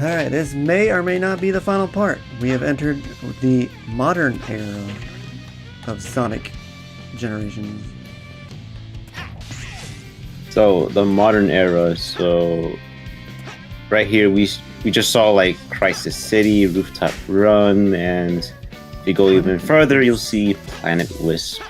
Alright, this may or may not be the final part. We have entered the modern era of Sonic generations. So the modern era. So right here we just saw like Crisis City, Rooftop Run, and if you go even further, you'll see Planet Wisp.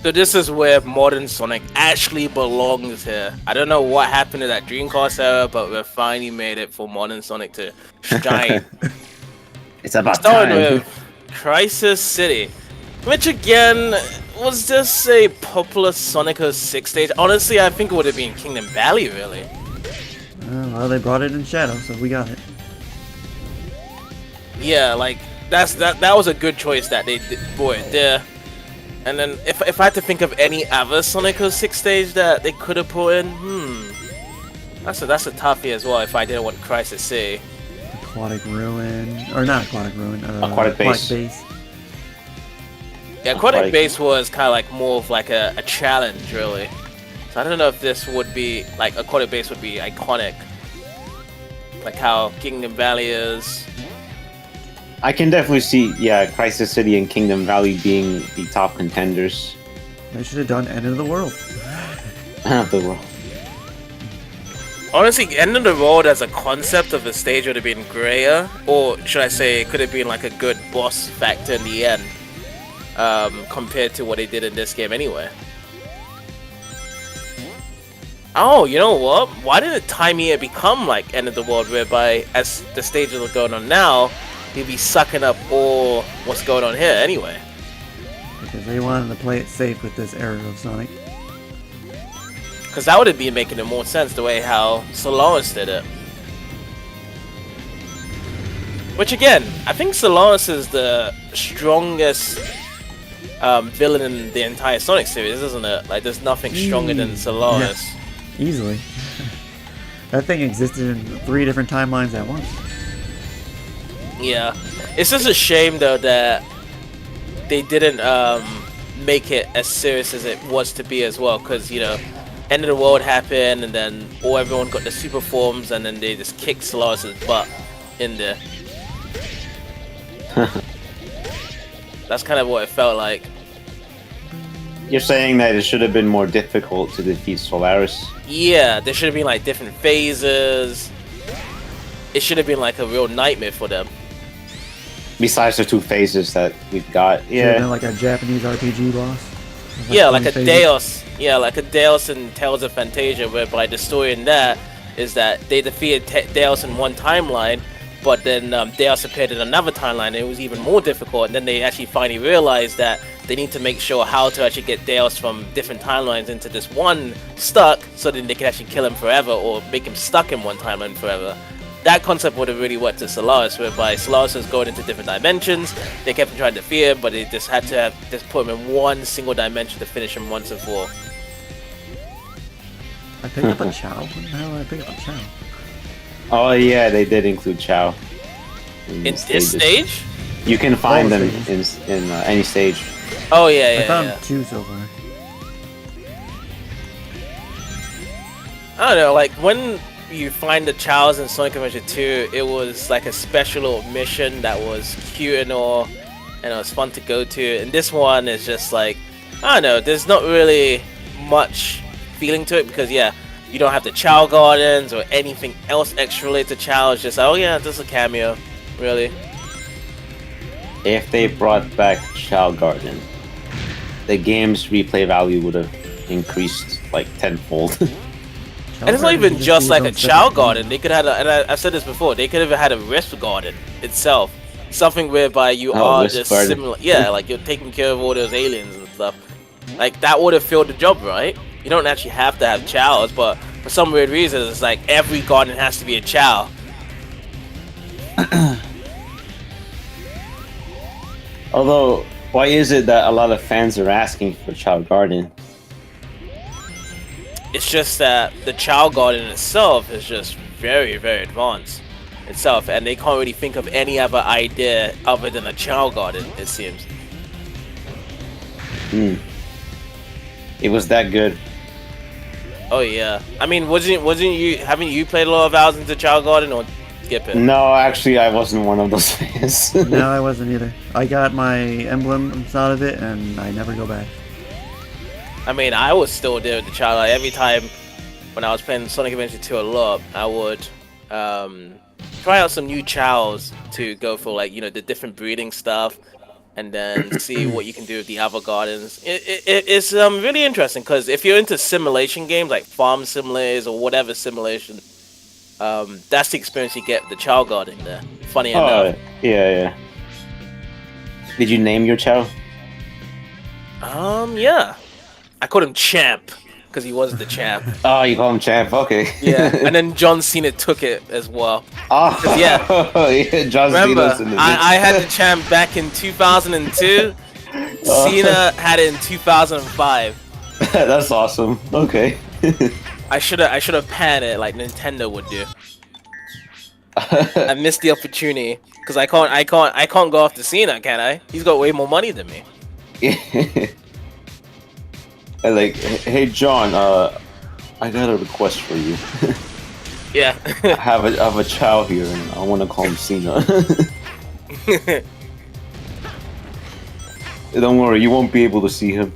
So this is where modern Sonic actually belongs here. I don't know what happened to that Dreamcast era, but we finally made it for modern Sonic to shine. It's about Starting time. with Crisis City, which again was just a popular Sonic 06 stage. Honestly, I think it would have been Kingdom Valley, really. Well, they brought it in Shadow, so we got it. Yeah, like that was a good choice that they brought it there. And then if I had to think of any other Sonic 06 stage that they could have put in, that's a toughie as well. If I didn't want Crisis City. Aquatic Ruin, or not Aquatic Ruin, Aquatic Base. Yeah, Aquatic Base was kind of like more of like a challenge, really. So I don't know if this would be like Aquatic Base would be iconic, like how Kingdom Valley is. I can definitely see, Crisis City and Kingdom Valley being the top contenders. They should have done End of the World. Of the world. Honestly, End of the World as a concept of the stage would have been grayer, or should I say, it could have been like a good boss factor in the end, compared to what they did in this game anyway. Oh, you know what? Why didn't Timea become like End of the World, whereby as the stages are going on now, he'd be sucking up all what's going on here anyway? Because they wanted to play it safe with this era of Sonic. Because that would have been making it more sense the way how Solaris did it. Which again, I think Solaris is the strongest villain in the entire Sonic series, isn't it? Like, there's nothing stronger than Solaris. Yeah, easily. That thing existed in 3 different timelines at once. Yeah. It's just a shame though that they didn't make it as serious as it was to be as well, because, you know, End of the World happened, and then everyone got the super forms, and then they just kicked Solaris' butt in there. That's kind of what it felt like. You're saying that it should have been more difficult to defeat Solaris? Yeah, there should have been like different phases. It should have been like a real nightmare for them. Besides the 2 phases that we've got, Should have been like a Japanese RPG boss. Yeah, like a Deus. Yeah, like a Deus in Tales of Fantasia, whereby the story in that is that they defeated Deus in one timeline, but then Deus appeared in another timeline, and it was even more difficult. And then they actually finally realized that they need to make sure how to actually get Deus from different timelines into this one stuck, so then they can actually kill him forever or make him stuck in one timeline forever. That concept would have really worked to Solaris, whereby Solaris is going into different dimensions. They kept trying to defeat him, but they just had to just put him in one single dimension to finish him once and for all. I picked up a Chao? What the hell did I pick up a Chao? Oh yeah, they did include Chao. In this stage? You can find All them stages. in any stage. Oh yeah, I found yeah. 2 so far. I don't know, like when you find the Chaos in Sonic Adventure 2, it was like a special little mission that was cute and all, and it was fun to go to. And this one is just like, I don't know, there's not really much feeling to it, because yeah, you don't have the Chao Gardens or anything else extra related to Chao. It's just like, oh yeah, this is a cameo, really. If they brought back Chao Garden, the game's replay value would have increased like tenfold. And it's not even just like a Chao Garden. They could have had, and I've said this before, they could have had a Wisp Garden itself. Something whereby you are Wisp just Garden. similar. Yeah, like you're taking care of all those aliens and stuff. Like, that would have filled the job, right? You don't actually have to have Chaos, but for some weird reason, it's like every garden has to be a Chao. Although, why is it that a lot of fans are asking for Chao Garden? It's just that the Chao Garden itself is just very, very advanced itself, and they can't really think of any other idea other than a Chao Garden, it seems. It was that good. Oh yeah, I mean, haven't you played a lot of Hours into Chao Garden, or skip it. No, actually, I wasn't one of those fans. No, I wasn't either. I got my emblems out of it, and I never go back. I mean, I was still there with the child. Like, every time when I was playing Sonic Adventure 2 a lot, I would try out some new chows to go for, like, you know, the different breeding stuff, and then see what you can do with the other gardens. It's really interesting, because if you're into simulation games like farm simulators or whatever simulation, that's the experience you get with the chow garden there. Funny enough. Yeah. Did you name your chow? Yeah. I called him Champ because he was the champ. Oh, you call him Champ? Okay. Yeah, and then John Cena took it as well. Oh, yeah. John Remember, Cena's in the I had the champ back in 2002. Cena had it in 2005. That's awesome. Okay. I should have panned it like Nintendo would do. I missed the opportunity because I can't go after Cena, can I? He's got way more money than me. Like, hey John, I got a request for you. Yeah. I have a chow here, and I want to call him Cena. Don't worry, you won't be able to see him.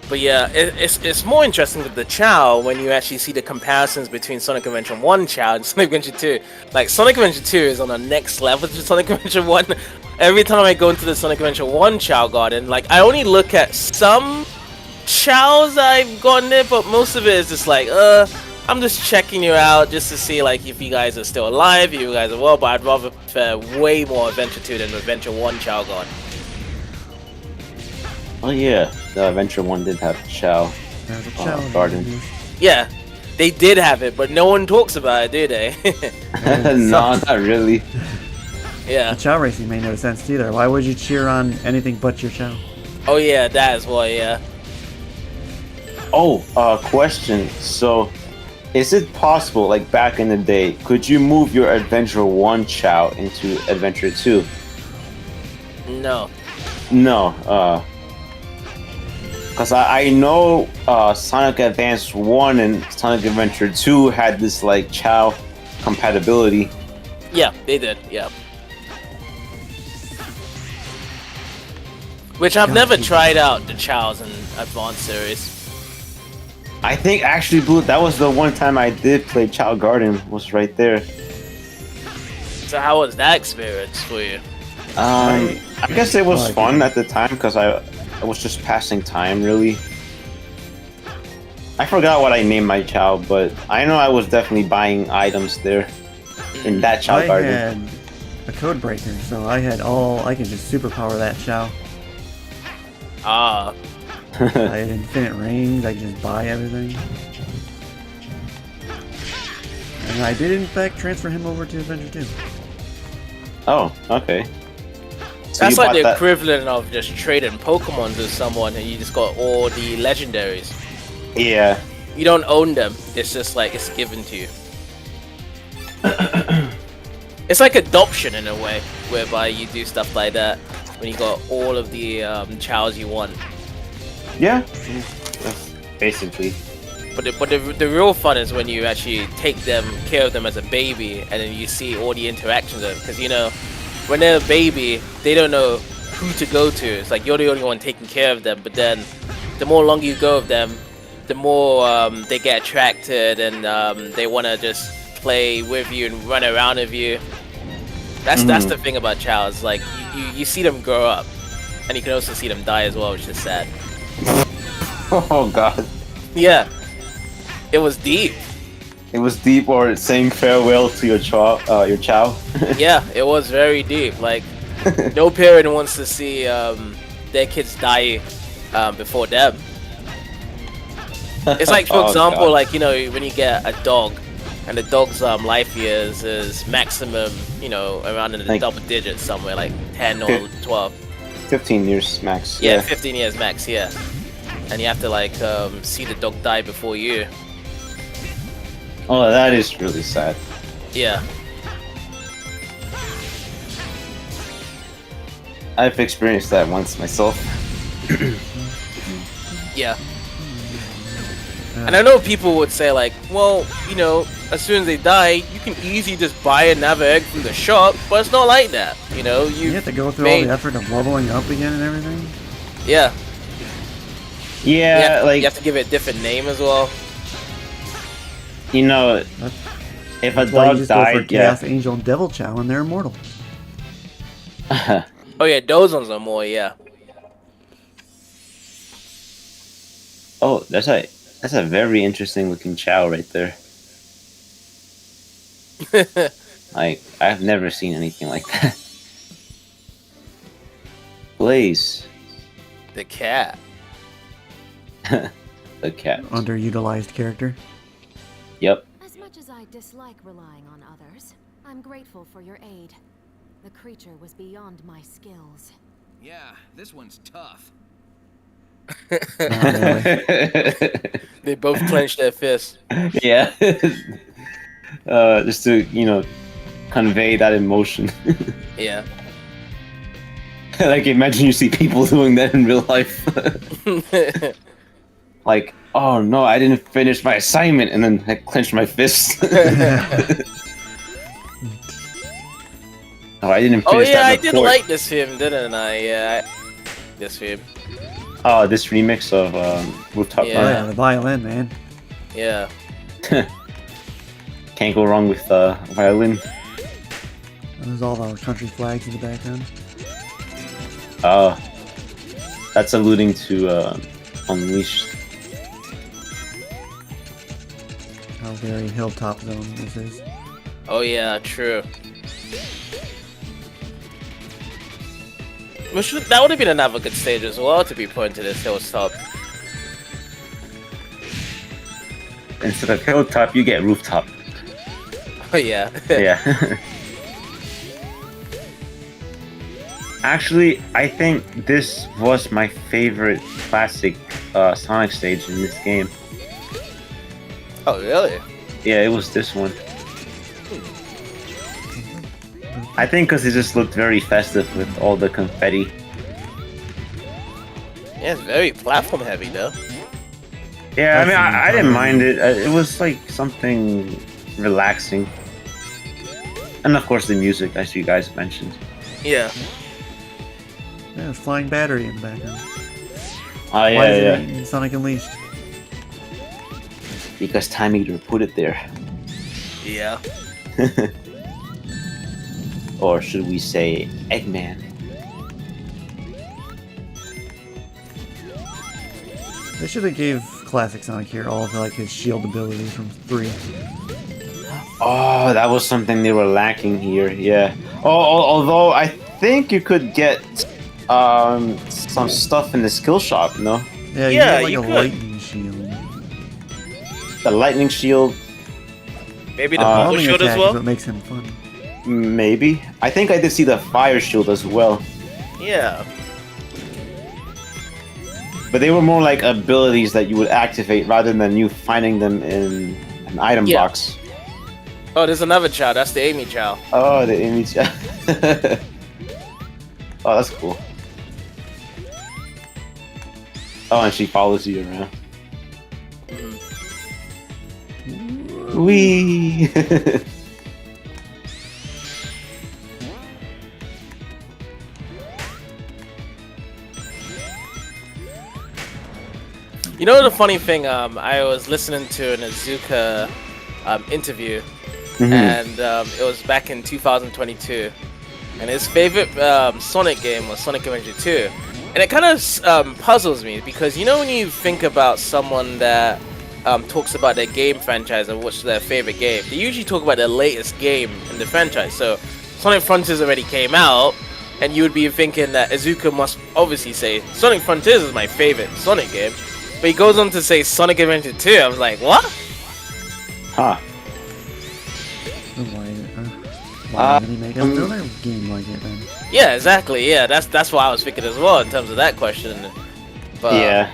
But yeah, it's more interesting with the Chow when you actually see the comparisons between Sonic Adventure 1 Chow and Sonic Adventure 2. Like, Sonic Adventure 2 is on the next level to Sonic Adventure 1. Every time I go into the Sonic Adventure 1 Chow Garden, like, I only look at some Chows I've gotten there, but most of it is just like, I'm just checking you out just to see, like, if you guys are still alive, if you guys are well, but I'd rather prefer way more Adventure 2 than Adventure 1 Chow Garden. Oh yeah, the Adventure 1 did have Chow Garden. Yeah, they did have it, but no one talks about it, do they? No, not really. Yeah. The Chow racing made no sense either. Why would you cheer on anything but your Chow? Oh yeah, that as well, yeah. Oh, question. So, is it possible, like back in the day, could you move your Adventure 1 Chow into Adventure 2? No. No, because I know Sonic Advance 1 and Sonic Adventure 2 had this, like, Chow compatibility. Yeah, they did, yeah. Which I've never tried out the Chows in Advanced series. I think, actually, Blue, that was the one time I did play Chow Garden, was right there. So how was that experience for you? I guess it was fun at the time, because I was just passing time, really. I forgot what I named my Chow, but I know I was definitely buying items there in that Chow Garden. I had a code breaker, so I can just superpower that Chow. Ah. I had infinite rings, I could just buy everything. And I did in fact transfer him over to Adventure 2. Oh, okay. So That's like the that equivalent of just trading Pokemon to someone and you just got all the legendaries. Yeah. You don't own them, it's just like it's given to you. It's like adoption in a way, whereby you do stuff like that when you got all of the chows you want. Yeah. Basically. But the real fun is when you actually take care of them as a baby, and then you see all the interactions of them. Because, you know, when they're a baby, they don't know who to go to. It's like you're the only one taking care of them. But then, the more longer you go with them, the more they get attracted, and they want to just play with you and run around with you. That's the thing about chows. Like you see them grow up, and you can also see them die as well, which is sad. Oh god. Yeah. It was deep. It was deep, or saying farewell to your chow. Yeah, it was very deep. Like, no parent wants to see their kids die before them. It's like, for example, God. like, you know, when you get a dog, and the dog's life years is maximum, you know, around in the like, double digits somewhere, like 10 or 12. 15 years max. Yeah, 15 years max, yeah. And you have to, like, see the dog die before you. Oh, that is really sad. Yeah. I've experienced that once myself. Yeah. And I know people would say like, well, you know, as soon as they die, you can easily just buy another egg from the shop, but it's not like that. You know, You have to go through all the effort of leveling up again and everything. Yeah. Yeah, like you have to give it a different name as well. you know, if a That's why you dog just go for died, yeah. Chaos Angel and Devil Chow and they're immortal. Oh yeah, those ones are more, yeah. Oh, that's a very interesting looking Chow right there. Like I've never seen anything like that. Blaze, The cat. the cat. Underutilized character. Yep. As much as I dislike relying on others, I'm grateful for your aid. The creature was beyond my skills. Yeah, this one's tough. They both clenched their fists. Yeah. Just to convey that emotion. Yeah. Like imagine you see people doing that in real life. Like, oh no, I didn't finish my assignment, and then I clenched my fist. Oh, I didn't finish yeah, I that did report. like this film, didn't I? Yeah, this film. Oh, this remix of Rooftop Yeah. Oh Run. yeah, the violin, man. Yeah. Can't go wrong with violin. There's all our country flags in the background. That's alluding to Unleashed. How very hilltop zone this is. Oh yeah, true. That would have been another good stage as well to be put into this hilltop. Instead of hilltop, you get rooftop. Oh yeah. Yeah. Actually, I think this was my favorite classic Sonic stage in this game. Oh really? Yeah, it was this one. I think because it just looked very festive with all the confetti. Yeah, it's very platform heavy though. Yeah, I mean, I didn't mind it. It was like something relaxing. And of course the music, as you guys mentioned. Yeah. Yeah, there's flying battery in the background. Oh Why yeah, is it yeah. in Sonic Unleashed? Because Time Eater put it there. Yeah. Or should we say Eggman? They should have gave Classic Sonic here all of like his shield abilities from 3. Oh, that was something they were lacking here. Yeah. Although I think you could get some stuff in the skill shop. No, Yeah, you Yeah, get like you a could. lightning shield. the lightning shield. Maybe the Uh, bubble Bombing shield attack as is well. what makes him fun. Maybe. I think I did see the fire shield as well. Yeah. But they were more like abilities that you would activate rather than you finding them in an item Yeah. box. Oh, there's another Chow. That's the Amy Chow. Oh, the image. Oh, that's cool. Oh, and she follows you around. Wee. You know the funny thing? I was listening to an Azuka interview, and it was back in 2022. And his favorite Sonic game was Sonic Adventure 2. And it kind of puzzles me because you know when you think about someone that talks about their game franchise and what's their favorite game, they usually talk about their latest game in the franchise. So Sonic Frontiers already came out, and you would be thinking that Azuka must obviously say Sonic Frontiers is my favorite Sonic game. But he goes on to say Sonic Adventure 2. I was like, what? Huh. Why did he make another game like it then? Yeah, exactly. Yeah, that's what I was thinking as well in terms of that question. But Yeah.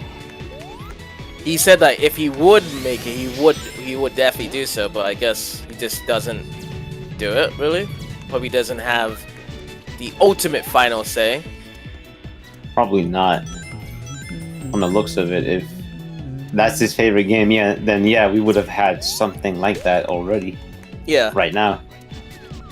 he said that if he would make it, he would definitely do so. But I guess he just doesn't do it really. Probably doesn't have the ultimate final say. Probably not. On the looks of it, if that's his favorite game, yeah, then yeah, we would have had something like that already Yeah. right now.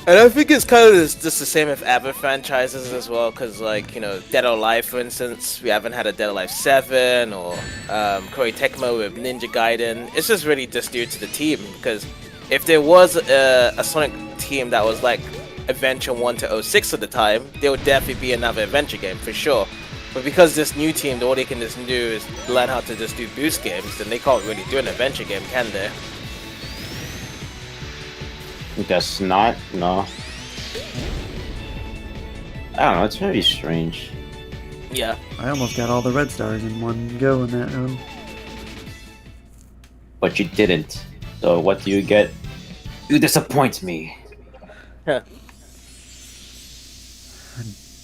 And I think it's kind of just the same with other franchises as well, because like, you know, Dead or Alive, for instance, we haven't had a Dead or Alive 7, or Koei Tecmo with Ninja Gaiden. It's just really just due to the team, because if there was a Sonic team that was like Adventure 1 to 06 at the time, there would definitely be another adventure game, for sure. But because this new team, all they can just do is learn how to just do boost games, then they can't really do an adventure game, can they? Guess not, no. I don't know, it's very strange. Yeah. I almost got all the red stars in one go in that room. But you didn't. So what do you get? You disappoint me. Huh.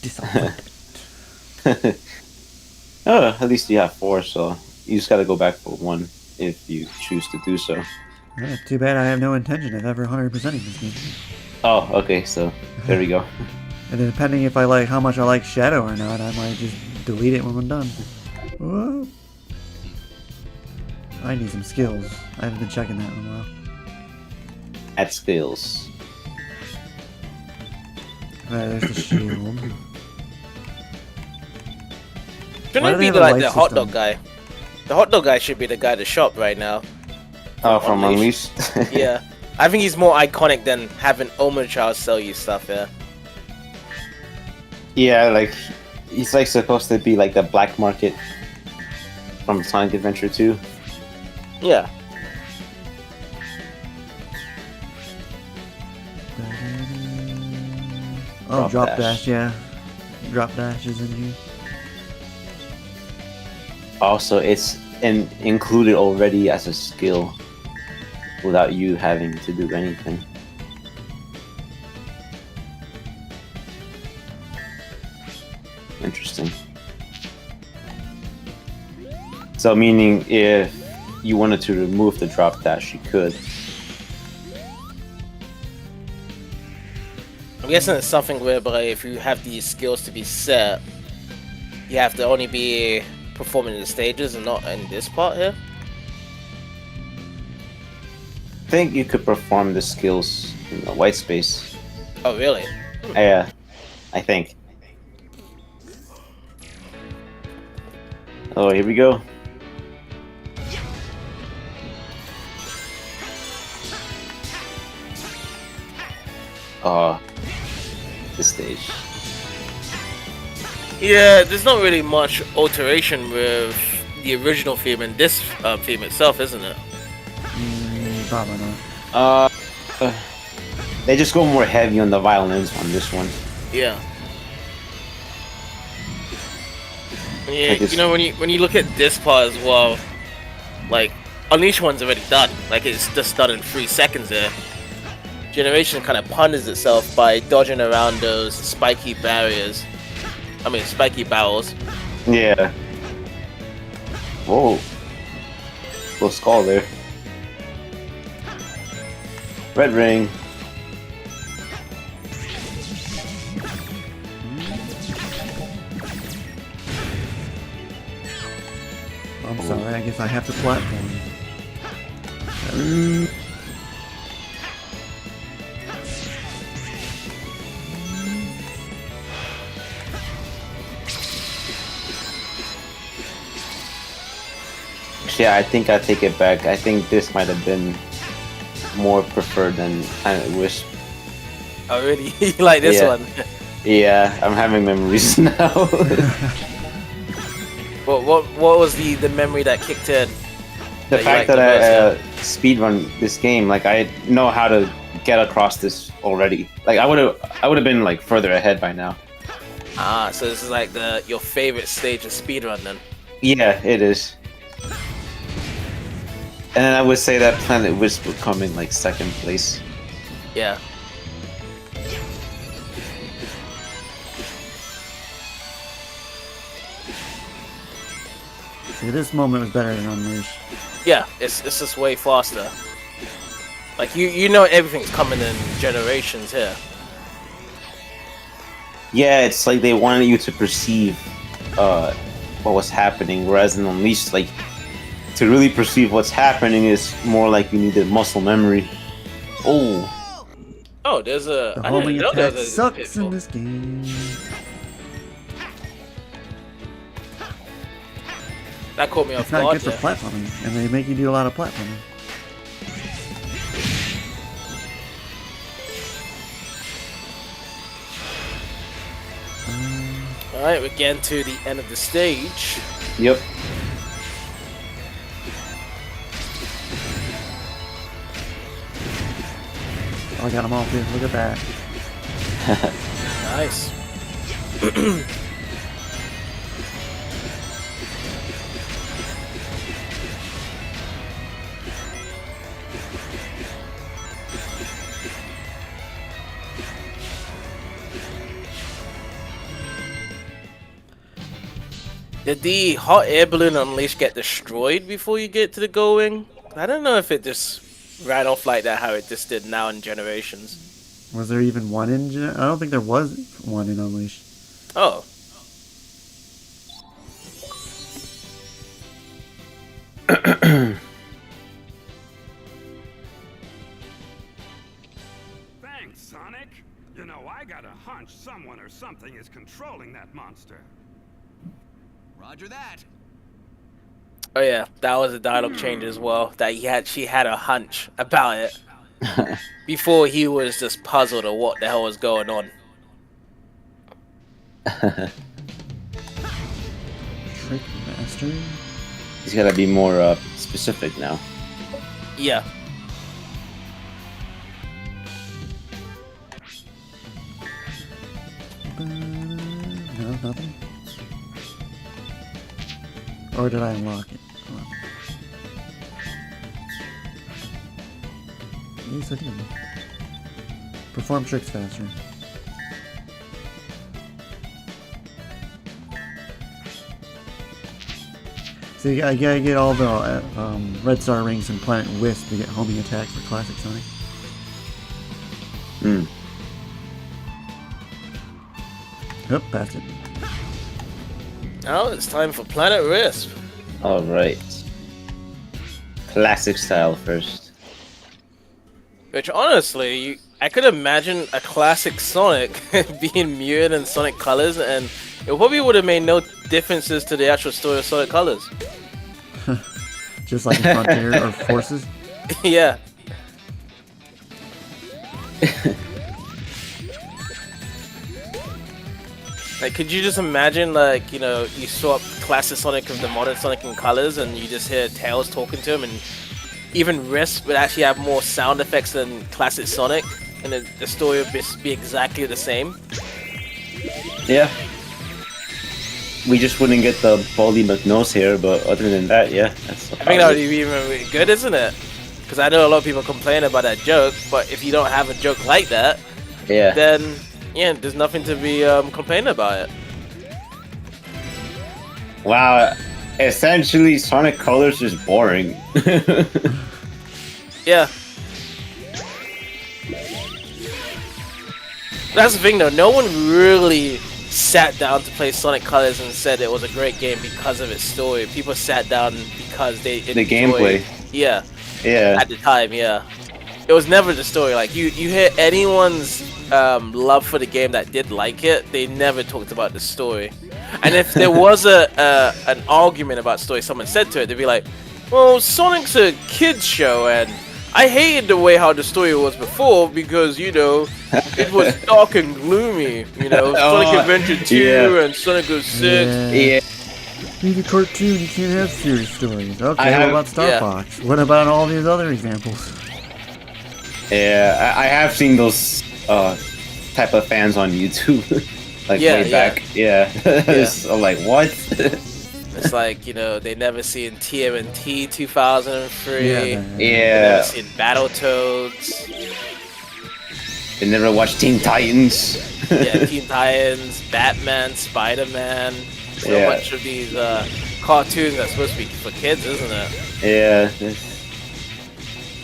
Disappointment. Oh, at least you have 4, so you just gotta go back for 1 if you choose to do so. Yeah, too bad I have no intention of ever 100%ing this game. Oh, okay, so there we go. And then depending if I like how much I like Shadow or not, I might just delete it when I'm done. Whoa. I need some skills. I haven't been checking that in a while. At skills. Alright, there's the shield. Shouldn't Why it do they be have a like life the hot system? dog guy? The hot dog guy should be the guy to shop right now. Oh, from Unleashed. Unleashed? Yeah. I think he's more iconic than having Omochild sell you stuff, yeah. Yeah, like, he's like supposed to be like the black market from Sonic Adventure 2. Yeah. Oh, Drop drop dash. dash, yeah. Drop dash is in here. Also, it's included already as a skill without you having to do anything. Interesting. So, meaning if you wanted to remove the drop dash, you could. I'm guessing it's something whereby if you have these skills to be set, you have to only be performing in the stages and not in this part here. I think you could perform the skills in the white space. Oh, really? Yeah, I think. Oh, here we go. This stage. Yeah, there's not really much alteration with the original theme and this theme itself, isn't it? Probably not. They just go more heavy on the violins on this one. Yeah. Yeah, Like this- you know, when you look at this part as well, like Unleashed one's already done. Like it's just done in 3 seconds there. Generation kind of punish itself by dodging around those spiky barriers. I mean, spiky barrels. Yeah. Whoa. Little skull there. Red ring. I'm sorry, I guess I have to platform. Yeah, I think I take it back. I think this might have been more preferred than Planet Wisp. Oh, really? You like this Yeah. one? Yeah, I'm having memories now. What was the memory that kicked in? The you fact like that the I speedrun this game, like I know how to get across this already. Like I would have been like further ahead by now. Ah, so this is like your favorite stage of speedrun then? Yeah, it is. And then I would say that Planet Wisp would come in like second place. Yeah. See, this moment was better than Unleashed. Yeah, it's just way faster. Like you know everything's coming in generations here. Yeah, it's like they wanted you to perceive what was happening, whereas in Unleashed, like to really perceive what's happening is more like you needed muscle memory. Oh, Oh, there's a. The I didn't homing know there attack was a sucks pitfall. in this game. That caught me off It's not guard. good for there. platforming, and they make you do a lot of platforming. All right, we're getting to the end of the stage. yep. Oh, I got them all too. Look at that. Nice. Did the hot air balloon unleash get destroyed before you get to the going? I don't know if it just ran off like that, how it just did now in Generations. Was there even one in? I don't think there was one in Unleashed. Oh. Thanks, Sonic. You know, I got a hunch someone or something is controlling that monster. Roger that. Oh yeah, that was a dialogue change as well. That she had a hunch about it before he was just puzzled at what the hell was going on. Trick Master. He's gotta be more specific now. Yeah. No, nothing. Or did I unlock it? Hold on. Yes, I did. Perform tricks faster. So you gotta get all the Red Star Rings and Planet Wisp to get homing attack for Classic Sonic. Hmm. Oop, passed it. Now it's time for Planet Wisp. All right. Classic style first. Which honestly, I could imagine a classic Sonic being mirrored in Sonic Colors, and it probably would have made no differences to the actual story of Sonic Colors. Just like in Frontier or Forces. Yeah. Like, could you just imagine, like, you know, you swap classic Sonic with the modern Sonic in Colors, and you just hear Tails talking to him, and even Wisp would actually have more sound effects than classic Sonic, and the story would be exactly the same. Yeah. We just wouldn't get the Baldy McNose here, but other than that, yeah, that's. I think that would be even really good, isn't it? Because I know a lot of people complain about that joke, but if you don't have a joke like that, Yeah. then yeah, there's nothing to be complaining about it. Wow. Essentially, Sonic Colors is boring. Yeah. That's the thing though, no one really sat down to play Sonic Colors and said it was a great game because of its story. People sat down because they The enjoyed- gameplay. Yeah, Yeah. at the time, yeah. It was never the story. Like, you hear anyone's love for the game that did like it, they never talked about the story. And if there was an argument about story, someone said to it, they'd be like, well, Sonic's a kid's show, and I hated the way how the story was before because, you know, it was dark and gloomy. You know, Sonic Oh, Adventure 2 yeah. and Sonic 06. Yeah. Need a cartoon, you can't have serious stories. Okay, I what have- about Star yeah. Fox? What about all these other examples? Yeah, I have seen those type of fans on YouTube, like Yeah, way yeah. back. Yeah, It's, I'm like, what? It's like, you know, they never seen TMNT 2003. man. They Yeah, never seen Battletoads. they never watched Teen Titans. Yeah, Teen Titans, Batman, Spider-Man. So Yeah. much of these cartoons that's supposed to be for kids, isn't it? Yeah,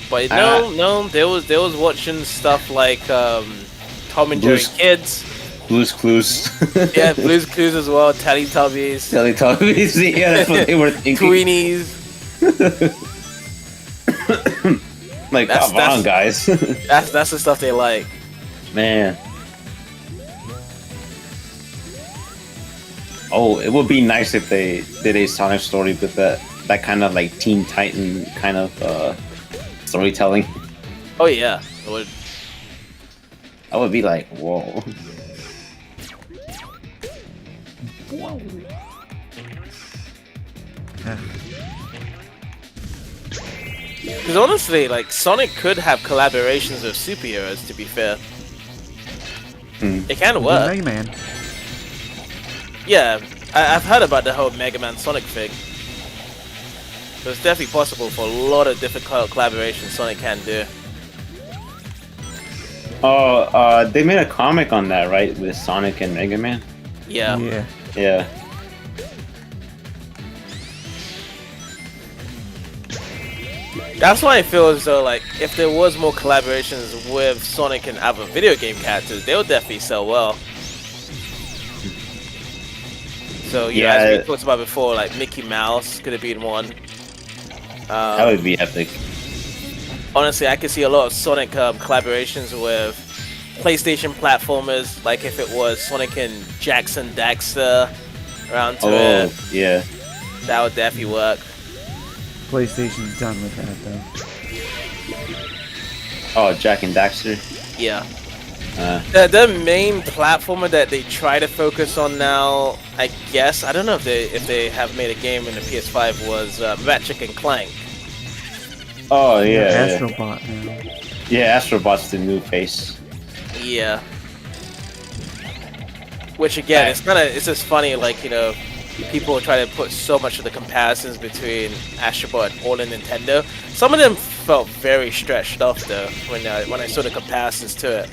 But Ah. no, they was watching stuff like Tom and Jerry Blue's- Kids. Blue's Clues. Yeah, Blue's Clues as well, Teletubbies, Teletubbies. Yeah, that's what they were thinking. Tweenies. Like, That's- come on, that's- guys. That's the stuff they like. Man. Oh, it would be nice if they did a Sonic story with that kind of like Teen Titan kind of storytelling. Oh yeah, it would. I would be like, whoa. Yeah. Because honestly, like Sonic could have collaborations with superheroes. To be fair, it can Do work. Mega Man. Yeah, I've heard about the whole Mega Man Sonic thing. So it's definitely possible for a lot of different collaborations Sonic can do. Oh, they made a comic on that, right? With Sonic and Mega Man? Yeah. Yeah. Yeah. That's why I feel as though, like, if there was more collaborations with Sonic and other video game characters, they would definitely sell well. So, yeah, as Yeah. we talked about before, like, Mickey Mouse could have been one. That would be epic. Honestly, I could see a lot of Sonic collaborations with PlayStation platformers, like if it was Sonic and Jackson Daxter around to it, yeah. that would definitely work. PlayStation's done with that though. Oh, Jack and Daxter. Yeah. Uh, The main platformer that they try to focus on now, I guess, I don't know if they have made a game in the PS5, was Ratchet and Clank. oh, yeah. Yeah, Astrobot now. yeah, Astrobot's the new face. Yeah. Which again, it's just funny, like, you know, people try to put so much of the comparisons between Astrobot and all in Nintendo. Some of them felt very stretched off though when I saw the comparisons to it.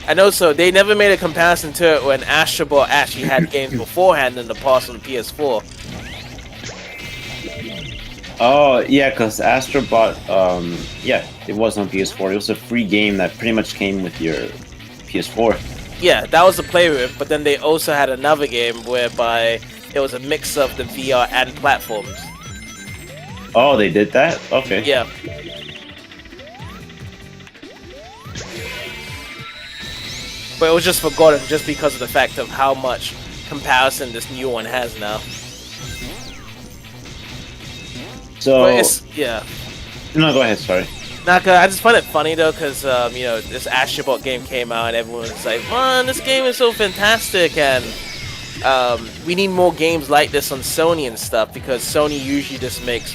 And also, they never made a comparison to it when Astrobot actually had games beforehand in the past on the PS4. Oh, yeah, because Astrobot, yeah, it was on PS4. It was a free game that pretty much came with your PS4. Yeah, that was the play with, but then they also had another game whereby it was a mix of the VR and platforms. Oh, they did that? Okay. Yeah. But it was just forgotten just because of the fact of how much comparison this new one has now. So, But it's, yeah. no, go ahead, sorry. Naka, I just find it funny though, because you know, this Astrobot game came out and everyone was like, "Man, this game is so fantastic," and we need more games like this on Sony and stuff, because Sony usually just makes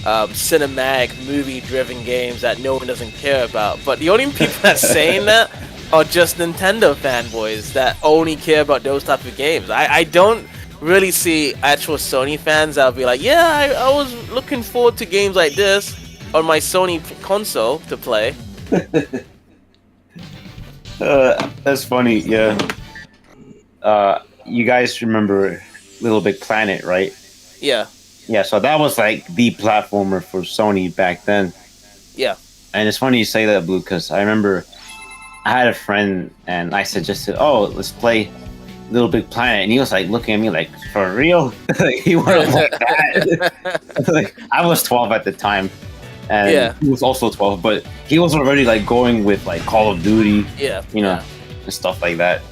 cinematic, movie-driven games that no one doesn't care about. But the only people that's saying that are just Nintendo fanboys that only care about those type of games. I don't really see actual Sony fans that'll be like, "Yeah, I was looking forward to games like this on my Sony console to play." That's funny, yeah. You guys remember Little Big Planet, right? Yeah, Yeah, so that was like the platformer for Sony back then. yeah, And it's funny you say that, Blue, because I remember I had a friend and I suggested, oh, let's play Little Big Planet. And he was like looking at me like, for real? Like, he wanted like that. Like, I was 12 at the time. And Yeah. he was also 12, but he was already like going with like Call of Duty, yeah. you know, and stuff like that.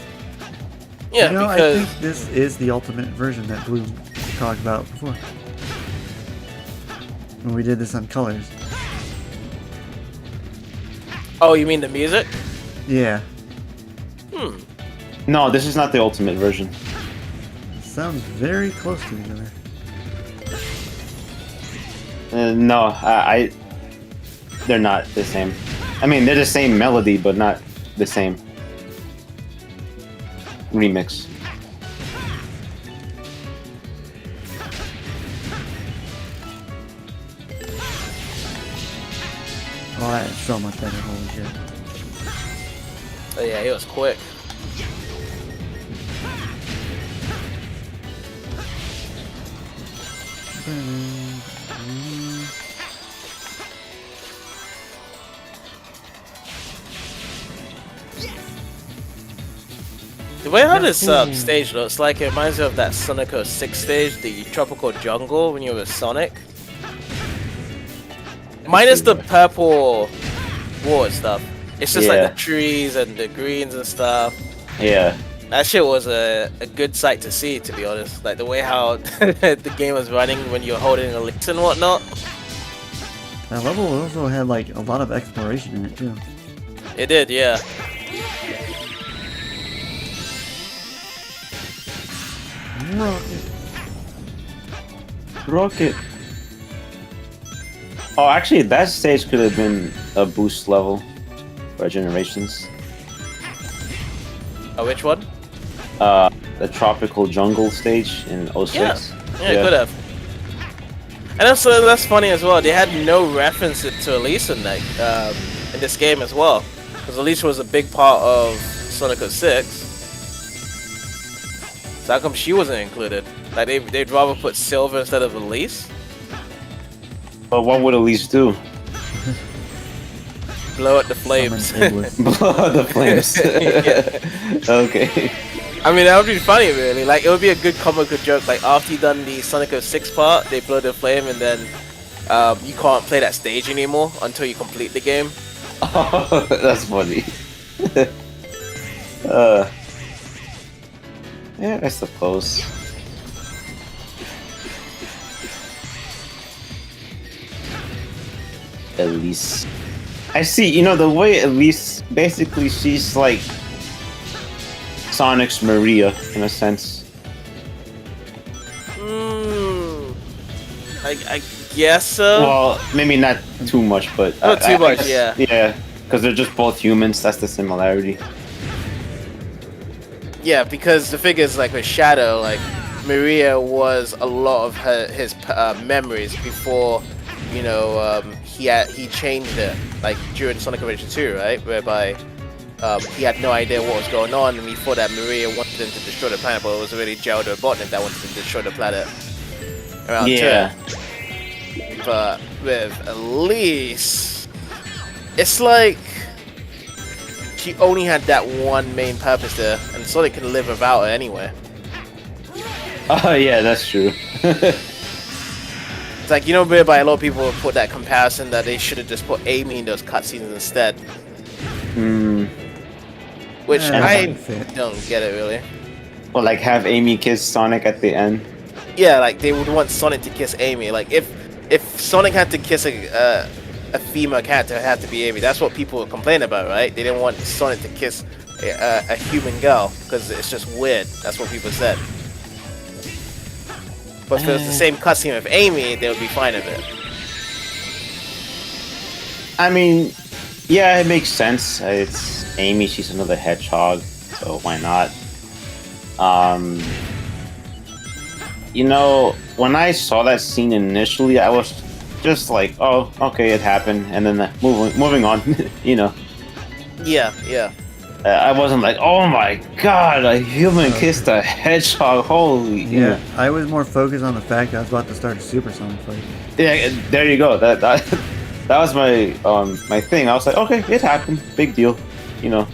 Yeah, You know, I because think this is the ultimate version that Blue talked about before. When we did this on Colors. oh, you mean the music? Yeah. No, this is not the ultimate version. Sounds very close to each other. No, they're not the same. I mean, they're the same melody, but not the same remix. Oh, that is so much better. Holy shit. Oh, yeah, it was quick. The way how this stage looks like, it reminds me of that Sonic 06 stage, the tropical jungle when you were Sonic. Minus the purple water stuff. It's just Yeah. like the trees and the greens and stuff. Yeah. That shit was a good sight to see, to be honest. Like the way how the game was running when you're holding a elixir and whatnot. That level also had like a lot of exploration in it too. It did, yeah. Rocket. Oh, actually, that stage could have been a boost level for Generations. Oh, which one? The tropical jungle stage in 06. Yeah, it could have. And also, that's funny as well. They had no reference to Elise in that in this game as well, because Elise was a big part of Sonic 06. So how come she wasn't included? Like they'd rather put Silver instead of Elise? But what would Elise do? Blow out the flames. Summon Iblis. Blow out the flames. Okay. I mean, that would be funny, really. Like, it would be a good comical joke. Like, after you done the Sonic 06 part, they blow the flame, and then you can't play that stage anymore until you complete the game. Oh, that's funny. Yeah, I suppose. Elise. I see, you know, the way Elise, basically, she's like Sonic's Maria, in a sense. I guess so. Well, maybe not too much, but... Not too I much, guess- yeah. Yeah, because they're just both humans, that's the similarity. Yeah, because the figure is like with Shadow, like Maria was a lot of his memories before, you know, he changed it, like during Sonic Adventure 2, right? Whereby he had no idea what was going on, and he thought that Maria wanted him to destroy the planet, but it was really Geraldo Robotnik that wanted him to destroy the planet. Around Yeah. 2. But with Elise, it's like she only had that one main purpose there, and Sonic can live without her anyway. Oh, yeah, that's true. It's like, you know, whereby a lot of people put that comparison that they should have just put Amy in those cutscenes instead. Which Yeah, I that fit. don't get it really. Well, like, have Amy kiss Sonic at the end. Yeah, like they would want Sonic to kiss Amy. Like if Sonic had to kiss a female character, it had to be Amy. That's what people would complain about, right? They didn't want Sonic to kiss a human girl because it's just weird. That's what people said. But if it was the same cutscene with Amy, they would be fine with it. I mean, yeah, it makes sense. It's Amy, she's another hedgehog, so why not? You know, when I saw that scene initially, I was just like, oh, okay, it happened, and then moving on, you know. Yeah. I wasn't like, oh my god, a human kissed a hedgehog, holy. Yeah, I was more focused on the fact that I was about to start a Super Sonic fight. Yeah, there you go. That was my my thing. I was like, okay, it happened, big deal, you know.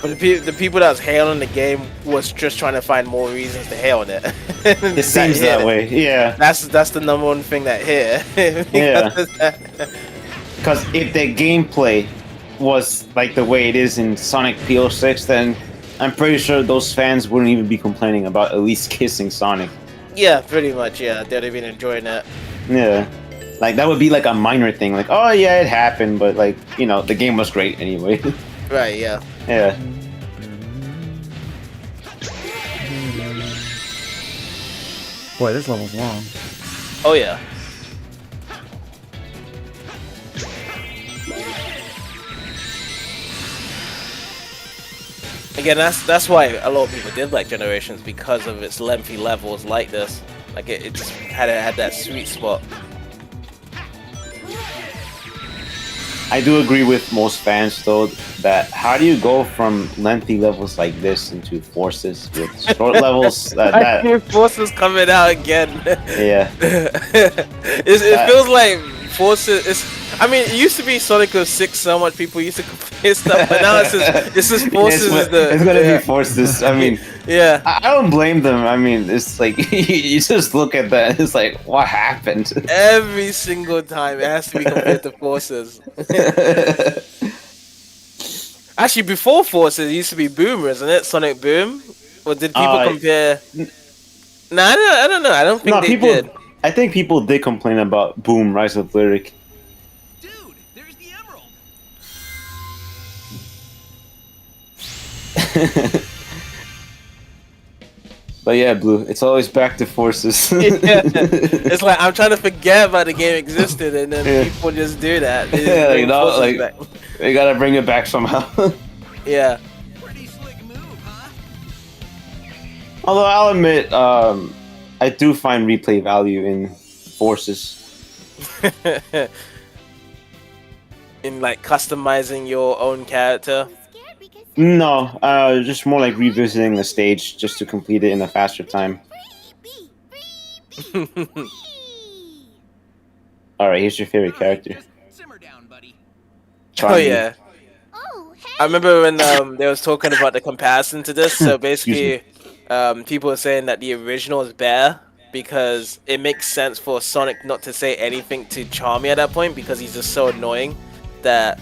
But the people that was hailing the game was just trying to find more reasons to hail on it. It seems that way, yeah. That's the number one thing that hit. Yeah. Because if the gameplay was like the way it is in Sonic P06, then I'm pretty sure those fans wouldn't even be complaining about Elise kissing Sonic. Yeah, pretty much. Yeah, they'd have been enjoying it. Yeah. Like, that would be like a minor thing. Like, oh yeah, it happened, but like, you know, the game was great anyway. Right. Yeah. Yeah. Boy, this level's long. Oh yeah. Again, that's why a lot of people did like Generations, because of its lengthy levels like this. Like it just had that sweet spot. I do agree with most fans though that how do you go from lengthy levels like this into Forces with short levels I hear Forces coming out again. yeah. It feels like Forces. I mean, it used to be Sonic 06 so much people used to compare stuff, but now it's just Forces. It's gonna be Forces. I mean, yeah. I don't blame them. I mean, it's like you just look at that. And it's like, what happened? Every single time it has to be compared to Forces. Actually, before Forces, it used to be Boomer, isn't it? Sonic Boom. Or did people compare? No, I don't know. I don't think they did. I think people did complain about Boom Rise of Lyric. Dude, there's the emerald. But yeah, Blue, it's always back to Forces. Yeah. It's like I'm trying to forget about the game existed, and then people just do that. They just bring Forces back. They gotta bring it back somehow. Yeah. Pretty slick move, huh? Although I'll admit, I do find replay value in Forces. In like customizing your own character. No, just more like revisiting the stage just to complete it in a faster time. Alright, here's your favorite character. Simmer down, buddy. Oh yeah. I remember when they was talking about the comparison to this. So basically, people were saying that the original is better because it makes sense for Sonic not to say anything to Charmy at that point because he's just so annoying that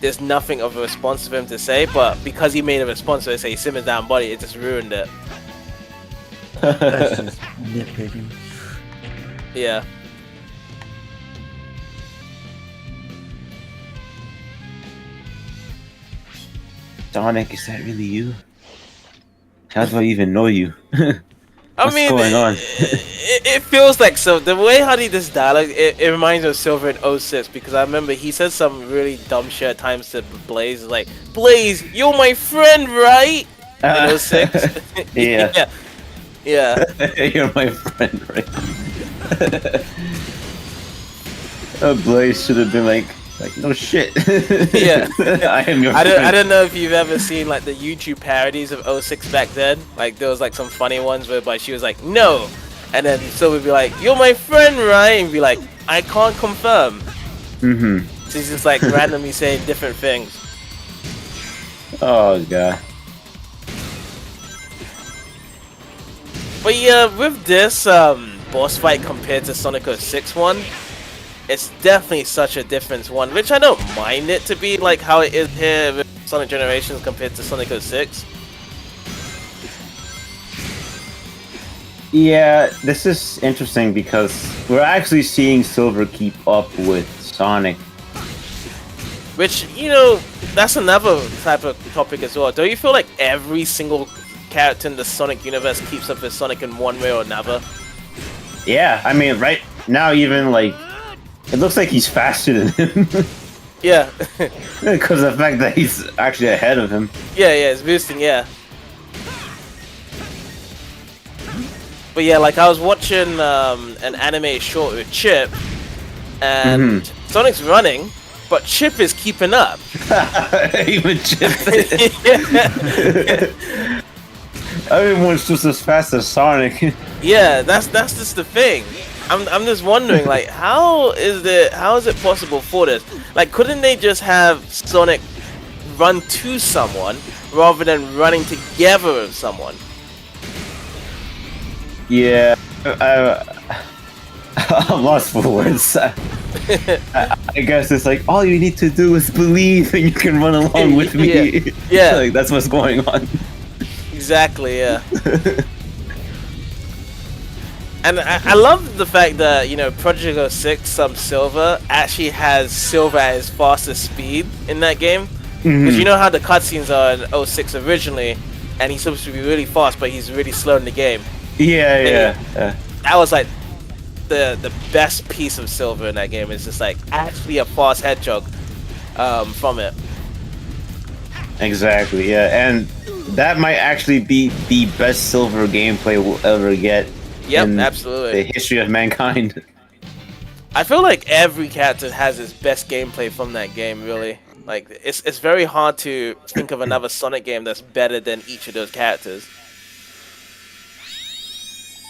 there's nothing of a response for him to say. But because he made a response to say "simmer down, buddy," it just ruined it. That's just nitpicking. Yeah. Sonic, is that really you? How do I even know you? I mean, going on? It feels like so. The way how he does dialogue, it reminds me of Silver in 06 because I remember he said some really dumb shit at times to Blaze. Like, Blaze, you're my friend, right? In 06. Yeah. Yeah. You're my friend, right? Blaze should have been like no shit. Yeah. I am your friend. I don't know if you've ever seen like the YouTube parodies of 06 back then. Like there was like some funny ones whereby she was like, no. And then Silver would be like, you're my friend, right? And be like, I can't confirm. Mm-hmm. So he's just like randomly saying different things. Oh god. But yeah, with this boss fight compared to Sonic 06 one, it's definitely such a different one, which I don't mind it to be like how it is here with Sonic Generations compared to Sonic 06. Yeah, this is interesting because we're actually seeing Silver keep up with Sonic. Which, you know, that's another type of topic as well. Don't you feel like every single character in the Sonic universe keeps up with Sonic in one way or another? Yeah, I mean, right now even like it looks like he's faster than him. Yeah. Because of the fact that he's actually ahead of him. Yeah, it's boosting, yeah. But yeah, like I was watching an anime short with Chip, and Sonic's running, but Chip is keeping up. Even Chip. Yeah. Everyone's just as fast as Sonic. Yeah, that's just the thing. I'm just wondering, like, how is it possible for this? Like, couldn't they just have Sonic run to someone rather than running together with someone? Yeah, I'm lost for words. I guess it's like all you need to do is believe, and you can run along with me. Yeah. Like that's what's going on. Exactly. Yeah. And I love the fact that, you know, Project 06 Silver actually has Silver at his fastest speed in that game. Because you know how the cutscenes are in 06 originally, and he's supposed to be really fast, but he's really slow in the game. Yeah. That was like the best piece of Silver in that game. It's just like actually a fast hedgehog from it. Exactly, yeah. And that might actually be the best Silver gameplay we'll ever get. Yep, in absolutely. the history of mankind. I feel like every character has its best gameplay from that game, really. Like, it's very hard to think of another Sonic game that's better than each of those characters.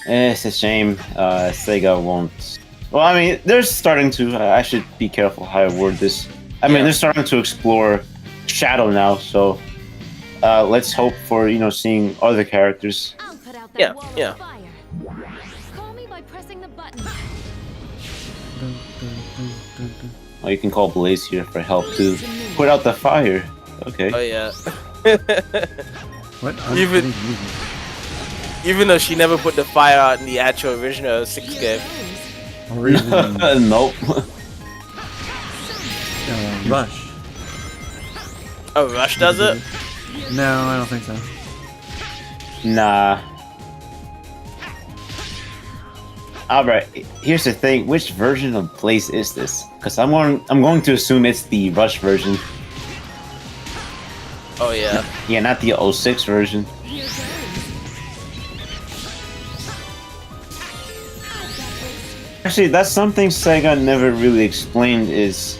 It's a shame Sega won't Well, I mean, they're starting to. I should be careful how I word this. I mean, Yeah. they're starting to explore Shadow now, so let's hope for seeing other characters. I'll put out that Yeah, wall yeah. of fire. Call me by pressing the button. Dun, dun, dun, dun, dun. Well, you can call Blaze here for help to put out the fire. Okay. Oh yeah. What? Even- Unfitting music. Even though she never put the fire out in the actual original 6 game. Or even Nope. Rush. Oh, Rush does it? No, I don't think so. Nah. Alright, here's the thing. Which version of Blaze is this? Because I'm going to assume it's the Rush version. Oh yeah. Yeah, not the 06 version. Here goes. Actually, that's something Sega never really explained is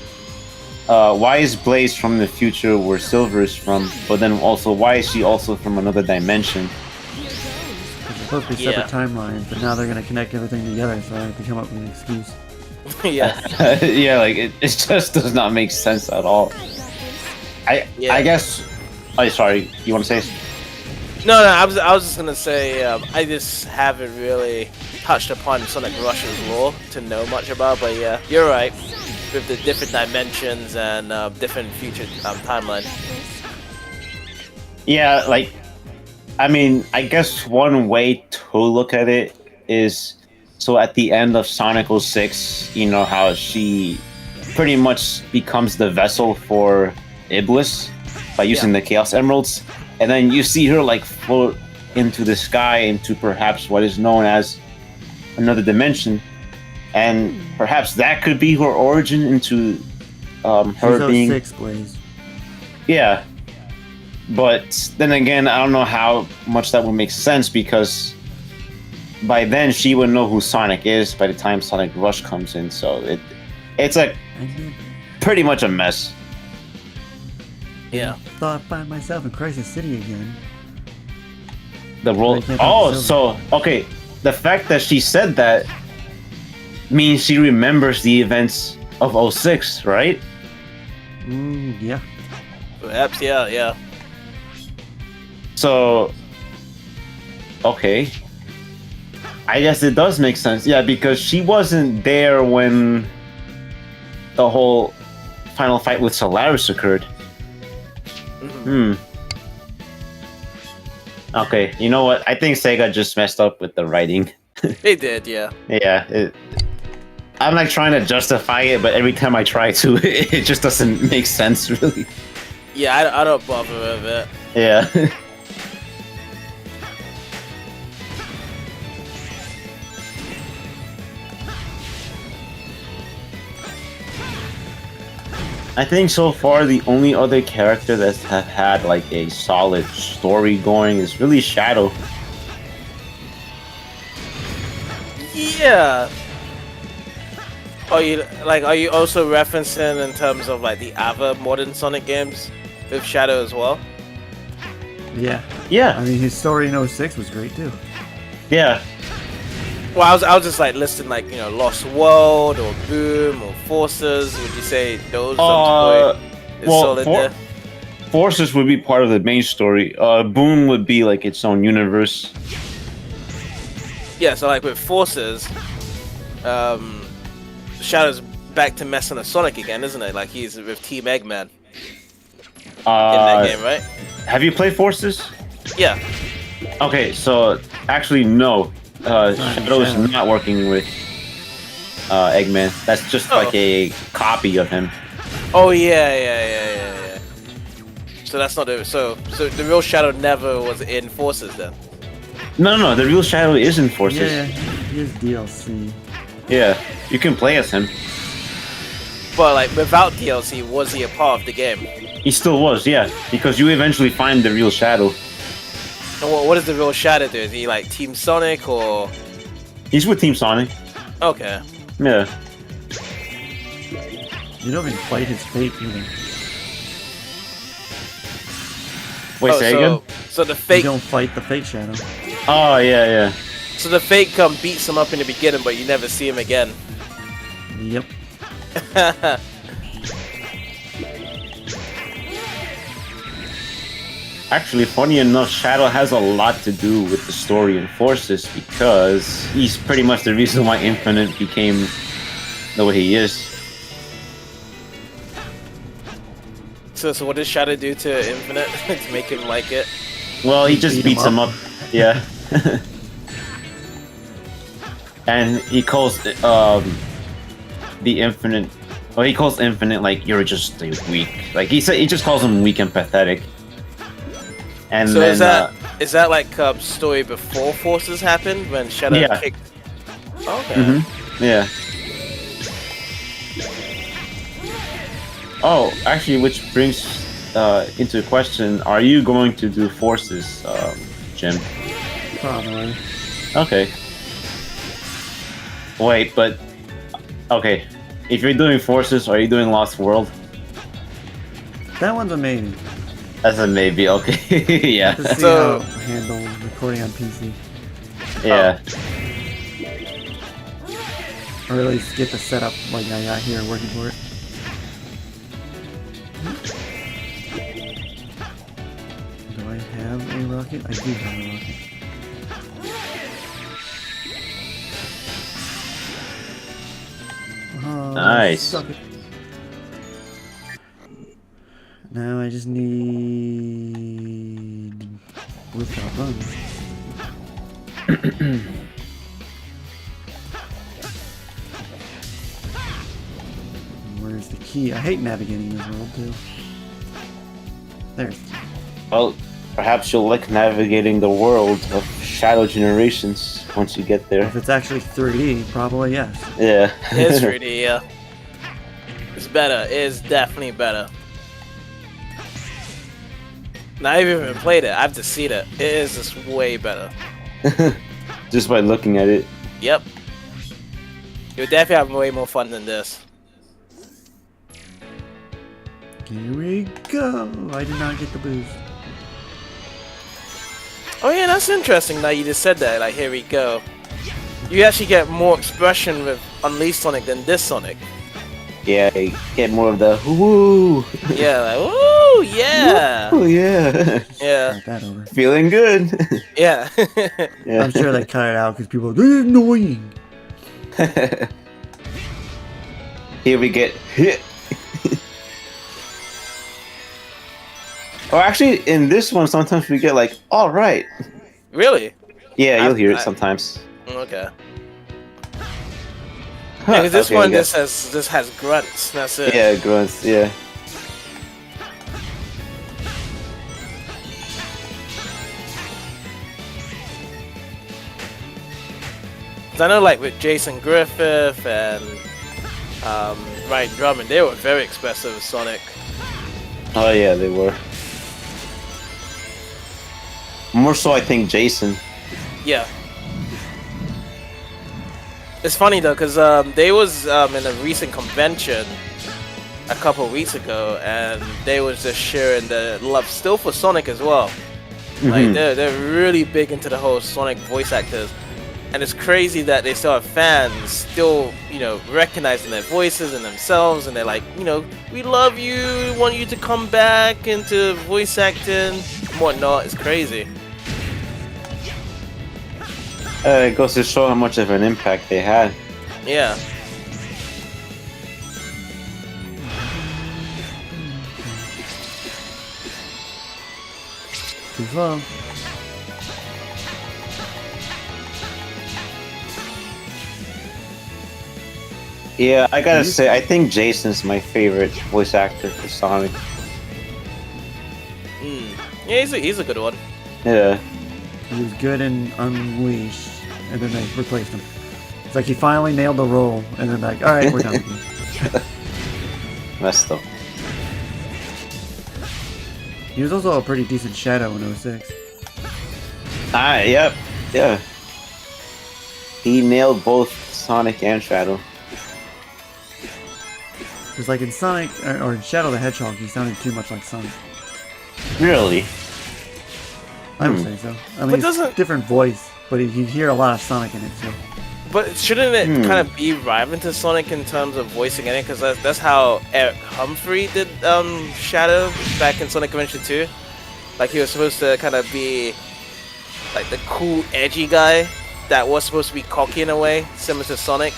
why is Blaze from the future where Silver is from, but then also why is she also from another dimension? They're supposed to be separate timelines, but now they're gonna connect everything together, so I have to come up with an excuse. Yeah. Yeah, like it just does not make sense at all. Yeah. I guess. Oh, sorry. You want to say? No, I was just gonna say I just haven't really touched upon Sonic Rush's lore to know much about, but yeah, you're right. With the different dimensions and different future timeline. Yeah, like, I mean, I guess one way to look at it is, so at the end of Sonic 06, you know how she pretty much becomes the vessel for Iblis by using the Chaos Emeralds, and then you see her like float into the sky into perhaps what is known as another dimension, and perhaps that could be her origin into her She's being 06 Blaze. yeah. But then again, I don't know how much that would make sense because by then she would know who Sonic is by the time Sonic Rush comes in. So it's like I did. pretty much a mess. Yeah. Thought I'd find myself in Crisis City again. The role. They can't Oh, find so okay. The fact that she said that means she remembers the events of 06, right? Yeah. Perhaps, yeah. So, okay. I guess it does make sense. Yeah, because she wasn't there when the whole final fight with Solaris occurred. Okay, you know what? I think Sega just messed up with the writing. They did, yeah. Yeah, I'm like trying to justify it, but every time I try to, it just doesn't make sense, really. Yeah, I don't bother with it. Yeah. I think so far the only other character that's have had like a solid story going is really Shadow. Yeah. Are you also referencing in terms of like the other modern Sonic games with Shadow as well? Yeah. Yeah, I mean, his story in 06 was great too. yeah. Well, I was just like listing like Lost World or Boom or Forces. Would you say those? Is Well, solid there? Forces would be part of the main story. Boom would be like its own universe. Yeah, so like with Forces, Shadow's back to messing with Sonic again, isn't it? Like he's with Team Eggman in that game, right? Have you played Forces? Yeah. Okay, so actually no. Shadow is not working with Eggman. That's just Oh. like a copy of him. Oh yeah. So that's not it. So the real Shadow never was in Forces then. No, the real Shadow is in Forces. Yeah, he is DLC. Yeah, you can play as him. But like without DLC, was he a part of the game? He still was, yeah, because you eventually find the real Shadow. And what does the real Shadow do? Is he like Team Sonic or? He's with Team Sonic. Okay. Yeah. You don't even fight his fate either. Wait, say again? So the You fake, don't fight the Fate Shadow. Oh, yeah. so the fake beats him up in the beginning, but you never see him again. Yep. Actually, funny enough, Shadow has a lot to do with the story and Forces because he's pretty much the reason why Infinite became the way he is. So what does Shadow do to Infinite to make him like it? Well, he just Beat beats him him up. Yeah. And he calls the Infinite. Well, he calls Infinite like you're just weak. Like he just calls him weak and pathetic. And So then is that like story before Forces happened when Shadow Yeah. kicked? Okay. yeah. Oh, actually, which brings into question: are you going to do Forces, Jim? Probably. Okay. Wait, but okay. If you're doing Forces, are you doing Lost World? That one's a maybe. That's a maybe. Okay. Yeah. To see So- how it handles recording on PC. Yeah. Or at least get the setup like I got here working for it. Do I have a rocket? I do have a rocket. Oh, Nice. suck it. Now I just need rooftop runs. Where's the key? I hate navigating this world too. There's the key. Well, perhaps you'll like navigating the world of Shadow Generations once you get there. If it's actually 3D, probably yes. Yeah. It's 3D, yeah. It's better. It is definitely better. Now, I've even played it. I've just seen it. It is just way better. Just by looking at it. Yep. You'll definitely have way more fun than this. Here we go. I did not get the boost. Oh yeah, that's interesting that you just said that. Like, here we go. You actually get more expression with Unleashed Sonic than this Sonic. Yeah, you get more of the woo. Yeah, like, woo, yeah. Oh yeah. Yeah, Start that over. Feeling good. yeah. Yeah. I'm sure they cut it out because people are this is annoying. Here we get hit. Or actually, in this one, sometimes we get like, all right. Really? Yeah, you'll hear it I- sometimes. Okay. Huh, Yeah, 'cause this okay, one yeah. just has grunts. That's it. Yeah, grunts. Yeah. 'Cause I know, like with Jason Griffith and Ryan Drummond, they were very expressive with Sonic. Oh yeah, they were. More so, I think Jason. Yeah. It's funny though, cause they was in a recent convention a couple weeks ago, and they was just sharing the love still for Sonic as well. Like they're really big into the whole Sonic voice actors, and it's crazy that they still have fans still, you know, recognizing their voices and themselves, and they're like, you know, we love you, we want you to come back into voice acting, and whatnot. It's crazy. It goes to show how much of an impact they had. Yeah. Too slow. Yeah, I gotta say, I think Jason's my favorite voice actor for Sonic. Yeah, he's a good one. Yeah. He was good in Unleashed, and then they replaced him. It's like he finally nailed the role, and then like, all right, we're done with you. Messed up. He was also a pretty decent Shadow in 06. Yep. Yeah. He nailed both Sonic and Shadow. Because like in Sonic, or in Shadow the Hedgehog, he sounded too much like Sonic. Really? I would say so. I mean, But it's doesn't- different voice, but you hear a lot of Sonic in it too. But shouldn't it kind of be rivaling to Sonic in terms of voicing it? Because that's how Eric Humphrey did Shadow back in Sonic Adventure 2. Like he was supposed to kind of be like the cool, edgy guy that was supposed to be cocky in a way, similar to Sonic.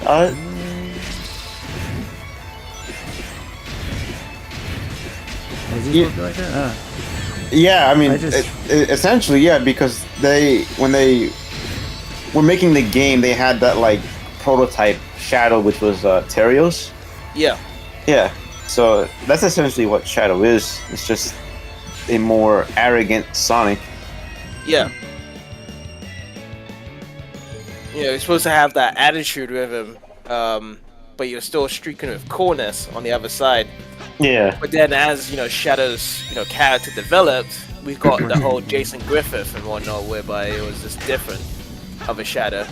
Was he supposed to be like that? Yeah, I mean, I just- essentially, yeah, because when they were making the game, they had that like prototype Shadow, which was Terios. Yeah. Yeah, so that's essentially what Shadow is. It's just a more arrogant Sonic. Yeah. You know, you're supposed to have that attitude with him, but you're still streaking with coolness on the other side. Yeah. But then as, Shadow's, character developed, we've got the whole Jason Griffith and whatnot, whereby it was just different of a Shadow.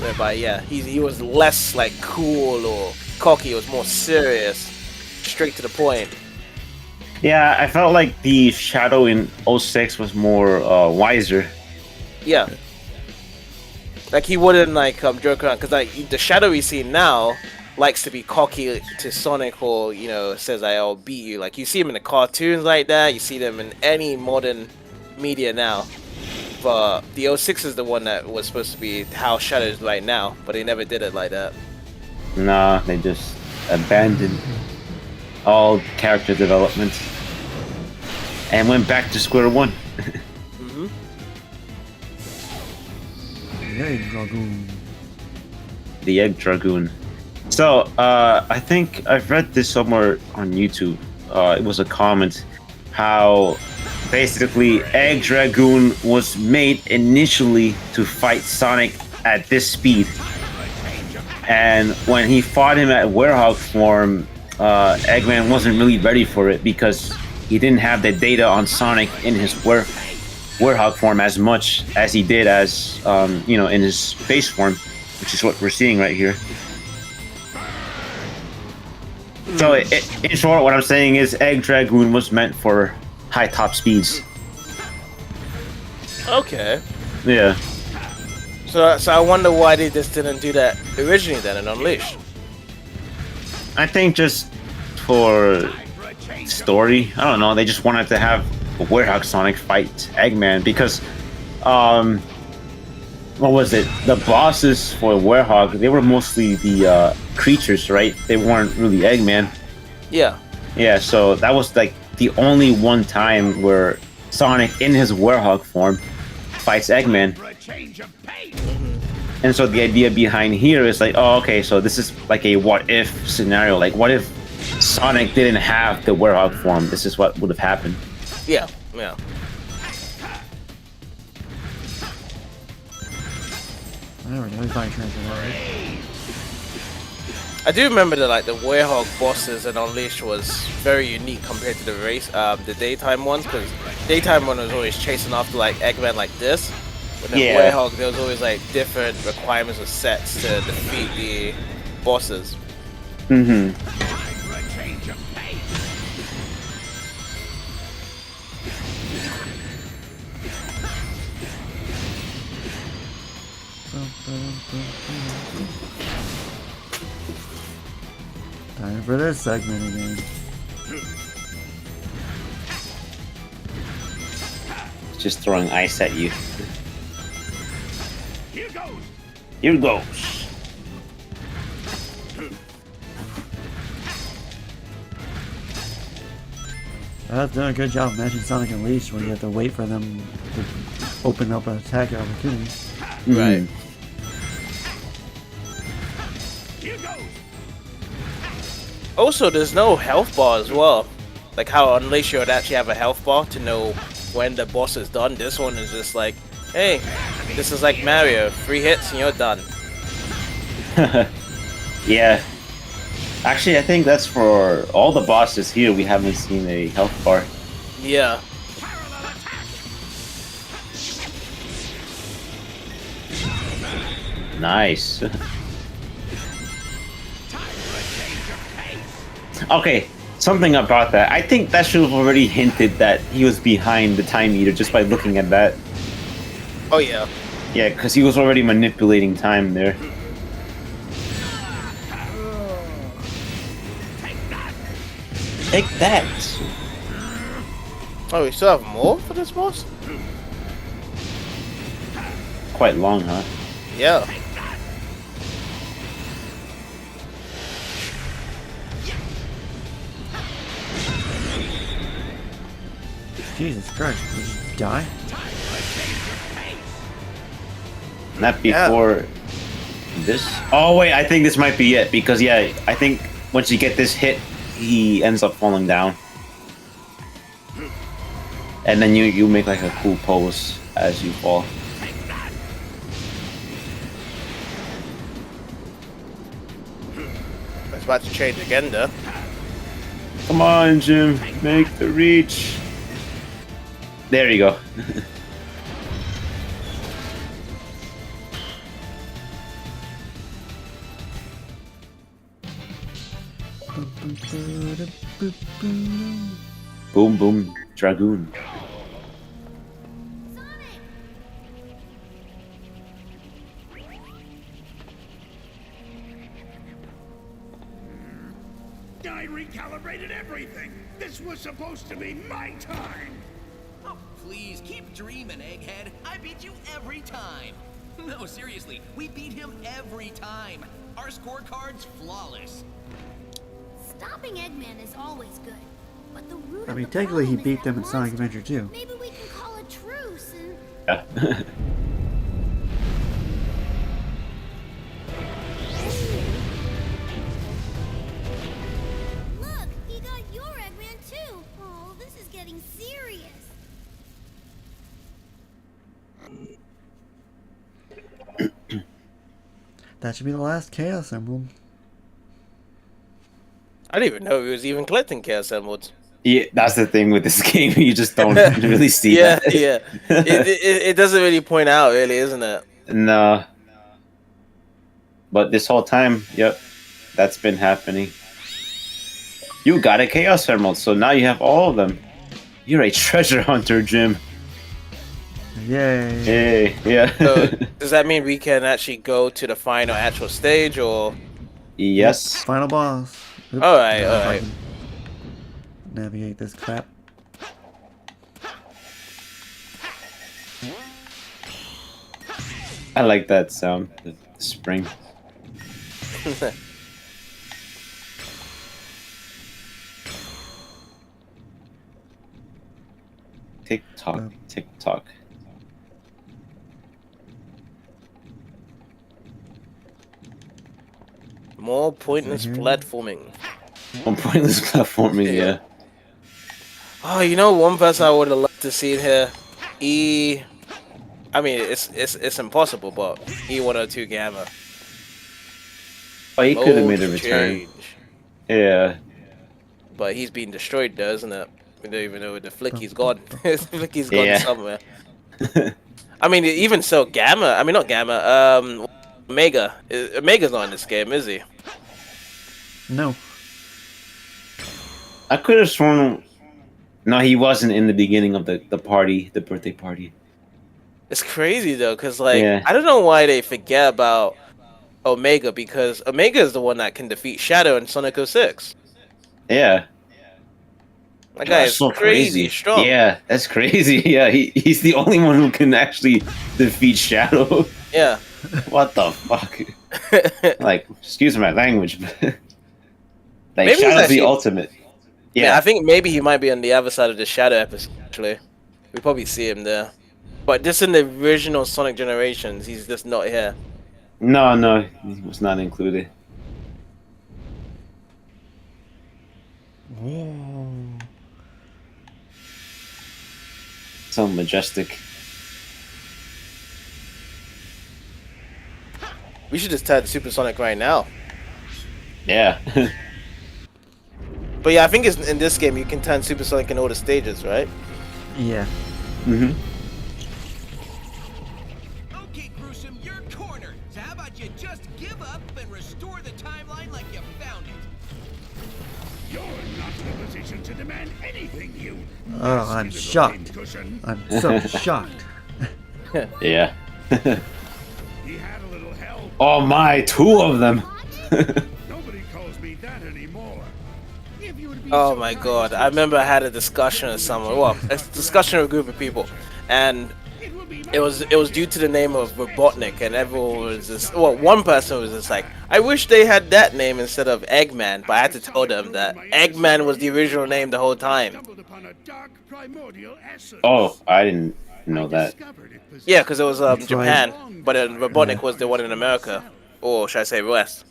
Whereby, yeah, he was less, like, cool or cocky, it was more serious, straight to the point. Yeah, I felt like the Shadow in 06 was more wiser. Yeah. Like, he wouldn't, like, joke around, because, like, the Shadow we see now likes to be cocky to Sonic or, says, I'll beat you. Like, you see him in the cartoons like that, you see them in any modern media now. But the 06 is the one that was supposed to be how Shadow is right now, but they never did it like that. Nah, they just abandoned all character development and went back to square one. Mm-hmm. Yay, Dragoon. The Egg Dragoon. So, I think I've read this somewhere on YouTube. It was a comment how basically Egg Dragoon was made initially to fight Sonic at this speed. And when he fought him at Werehog form, Eggman wasn't really ready for it because he didn't have the data on Sonic in his Werehog form as much as he did as, in his base form, which is what we're seeing right here. So, in short, what I'm saying is Egg Dragoon was meant for high top speeds. Okay. Yeah. So I wonder why they just didn't do that originally then in Unleashed. I think just for story, I don't know, they just wanted to have a Werehog Sonic fight Eggman because, what was it? The bosses for Werehog, they were mostly the creatures, right? They weren't really Eggman. Yeah. Yeah, so that was like the only one time where Sonic in his Werehog form fights Eggman. And so the idea behind here is like, oh, okay, so this is like a what if scenario. Like, what if Sonic didn't have the Werehog form? This is what would have happened. Yeah. Yeah. There we go, he's body transfer that, right? I do remember that the Werehog bosses in Unleashed was very unique compared to the daytime ones, because daytime one was always chasing after Eggman like this. But then Yeah. Werehog, there was always different requirements or sets to defeat the bosses. Mm-hmm. Time for this segment again. Just throwing ice at you. Here goes. Here goes. I've done a good job matching Sonic Unleashed when you have to wait for them to open up an attack opportunity. Right. Here goes. Also, there's no health bar as well. Like how Unleashed you would actually have a health bar to know when the boss is done. This one is just like, hey, this is like Mario. 3 hits and you're done. Yeah. Actually, I think that's for all the bosses here. We haven't seen a health bar. Yeah. Nice. Okay, something about that. I think that should have already hinted that he was behind the Time Eater just by looking at that. Oh yeah. Yeah, because he was already manipulating time there. Take that! Oh, we still have more for this boss? Quite long, huh? Yeah. Jesus Christ, did you die? Not before this. Oh wait, I think this might be it because yeah, I think once you get this hit, he ends up falling down, and then you make like a cool pose as you fall. It's about to change again, though. Come on, Jim, make the reach. There you go. Boom, boom, Dragoon. I recalibrated everything. This was supposed to be my time. Oh, please, keep dreaming, Egghead. I beat you every time. No, seriously, we beat him every time. Our scorecard's flawless. Stopping Eggman is always good, but the root I of mean, the technically he problem is beat that them in Sonic monster. Adventure 2. Maybe we can call a truce and... Yeah. Look, he got your Eggman too. Oh, this is getting serious. That should be the last Chaos Emerald. I didn't even know he was even collecting Chaos Emeralds. Yeah, that's the thing with this game. You just don't really see Yeah, that. yeah. It doesn't really point out, really, isn't it? No. But this whole time, yep, that's been happening. You got a Chaos Emerald, so now you have all of them. You're a treasure hunter, Jim. Yay. Hey, yeah. So, does that mean we can actually go to the final actual stage, or? Yes. Final boss. Oops. Alright, If I alright. can Navigate this crap. I like that sound, the spring. Tick tock, tick tock. More pointless here? platforming. On pointless platforming, yeah. Oh, you know, one person I would have loved to see in here, I mean, it's impossible, but E102 Gamma. Oh, he could have made a Mode return. change. Yeah. But he's being destroyed, though, isn't it? We don't even know where the Flicky's gone. The Flicky's gone Yeah. somewhere. I mean, even so, Gamma. I mean, not Gamma. Omega. Omega's not in this game, is he? No. I could have sworn. No, he wasn't in the beginning of the party, the birthday party. It's crazy though, cause like Yeah. I don't know why they forget about Omega, because Omega is the one that can defeat Shadow in Sonic 06. Yeah. That guy That's is so crazy strong. Yeah, that's crazy. Yeah, he's the only one who can actually defeat Shadow. Yeah. What the fuck? Like, excuse my language, but like Maybe he's Shadow's actually- the ultimate. Yeah, Yeah, I think maybe he might be on the other side of the Shadow episode. Actually, we probably see him there, but just in the original Sonic Generations, he's just not here. no, he was not included. Whoa. So majestic. We should just turn Super Sonic right now. Yeah. But yeah, I think it's, in this game you can turn Super Sonic in all the stages, right? Yeah. Mhm. Okay, Gruesome, you're cornered. So how about you just give up and restore the timeline like you found it? You're not in a position to demand anything, you. Oh, I'm nasty little shocked. pincushion. I'm so shocked. Yeah. He had a little help. Oh my, 2 of them. Nobody calls me that anymore. If you would be Oh so my kind god, as I remember I had a discussion with someone. Well, a discussion with a group of people, and it will be it was due to the name of Robotnik, and everyone was just, well, one person was just like, I wish they had that name instead of Eggman, but I had to tell them that Eggman was the original name the whole time. stumbled upon a dark primordial essence. Oh, I didn't know that. Discovered it possessed Yeah, because it was That's Japan, but Robotnik was the one in America, or should I say West?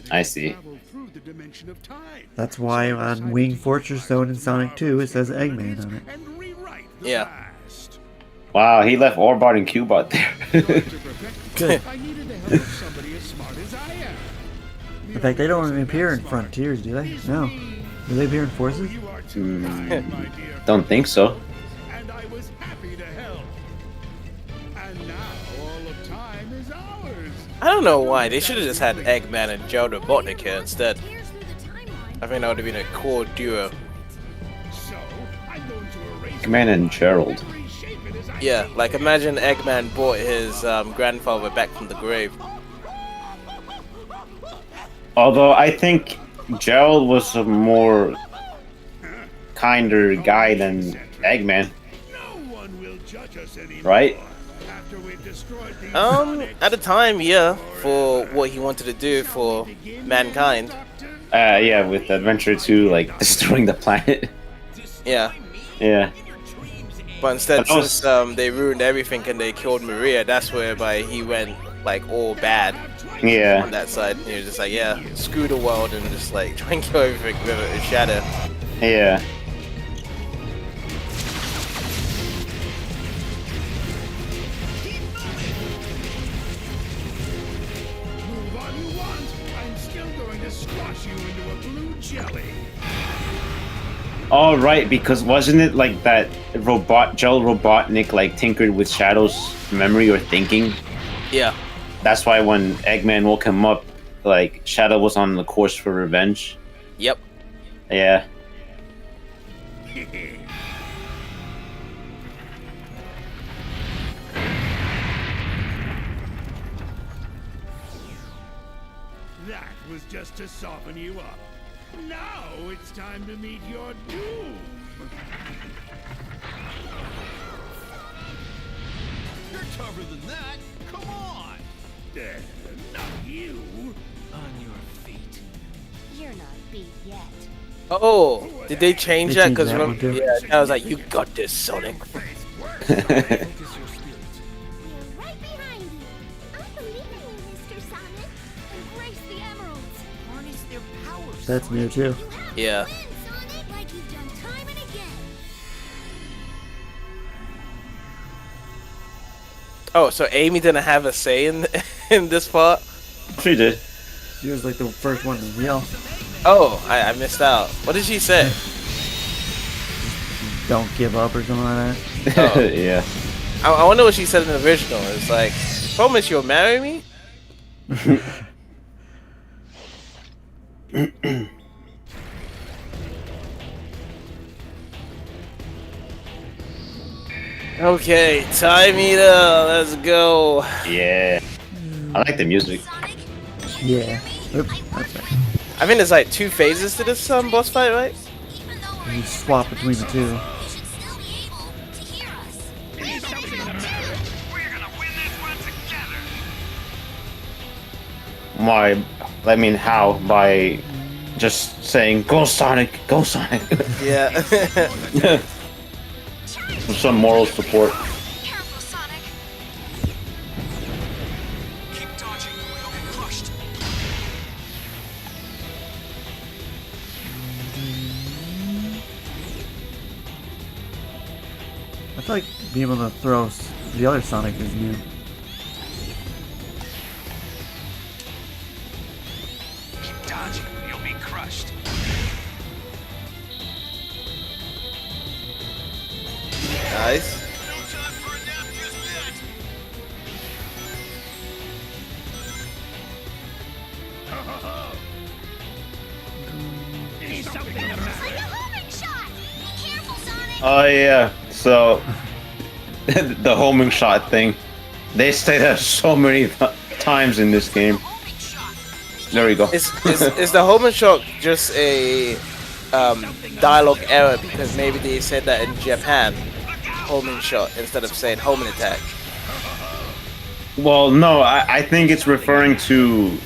I see. travel through the dimension of time. That's why on Wing Fortress Zone in Sonic 2 it says Eggman on it. And rewrite the Yeah. past. Wow, he left Orbot and Cubot there. To perfect Good. I needed the help of somebody as smart as I am. In fact, they don't even appear in Frontiers, do they? No. Do they appear in Forces? You are too kind, my dear. Don't think so. And I was happy to help. And now all of time is ours. I don't know why, they should have just had Eggman and Gerald Robotnik here instead. Tears through the timeline. I think that would have been a cool duo. So I'm going to erase Eggman and Gerald. and reshape it as I Yeah, see like imagine Eggman brought his grandfather back from the grave. Although I think Gerald was a more kinder guy than Eggman, no one will judge us anymore. right? After we've destroyed the At the time, yeah, for what he wanted to do for mankind. Yeah, with Adventure 2, like, destroying the planet. Yeah, Yeah. but instead, But also- since they ruined everything and they killed Maria, that's whereby he went like all bad Yeah. on that side. He was just like, yeah, screw the world and just like try and kill everything with a shadow. Yeah. Move all you want. I'm still going to squash you into a blue jelly. Oh, right, because wasn't it like that Gerald Robotnik, like, tinkered with Shadow's memory or thinking? Yeah, That's why when Eggman woke him up, like, Shadow was on the course for revenge. yep. Yeah. That was just to soften you up. Now it's time to meet your doom. You're tougher than that. Come on. Not you. On your feet. You're not beat yet. Oh, did they change They that? changed Because that one, too. yeah, I was like, you got this, Sonic. We're right behind you. I believe in you, Mr. Sonic. Embrace the emeralds. Harness their powers. That's new too. You have to Yeah. win, Sonic, like you've done time and again. Oh, so Amy didn't have a say in in this part? She did. She was like the first one to yell, Oh, I missed out. What did she say? "Don't give up" or something like that. Oh. Yeah. I wonder what she said in the original. It's like, promise you'll marry me? Okay, Time Eater, let's go. Yeah. I like the music. Sonic, Yeah. Oop, that's right. I think there's like 2 phases to this boss fight, right? even though we're You swap between the two. you should still be able to hear us. We're gonna win this one together. Why? I mean, how? By just saying, "Go Sonic, go Sonic." Yeah. Some moral support. Careful, Sonic. Keep dodging or you'll get crushed. I feel like being able to throw the other Sonic is new. Keep dodging or you'll be crushed. Nice. No time for a nap just yet. Like a homing shot. Be careful, Sonic. Oh yeah. So the homing shot thing. They say that so many times in this game. There we go. Is the homing shot just a dialogue error because maybe they said that in Japan, homing shot instead of saying homing attack? Well, no, I think it's referring to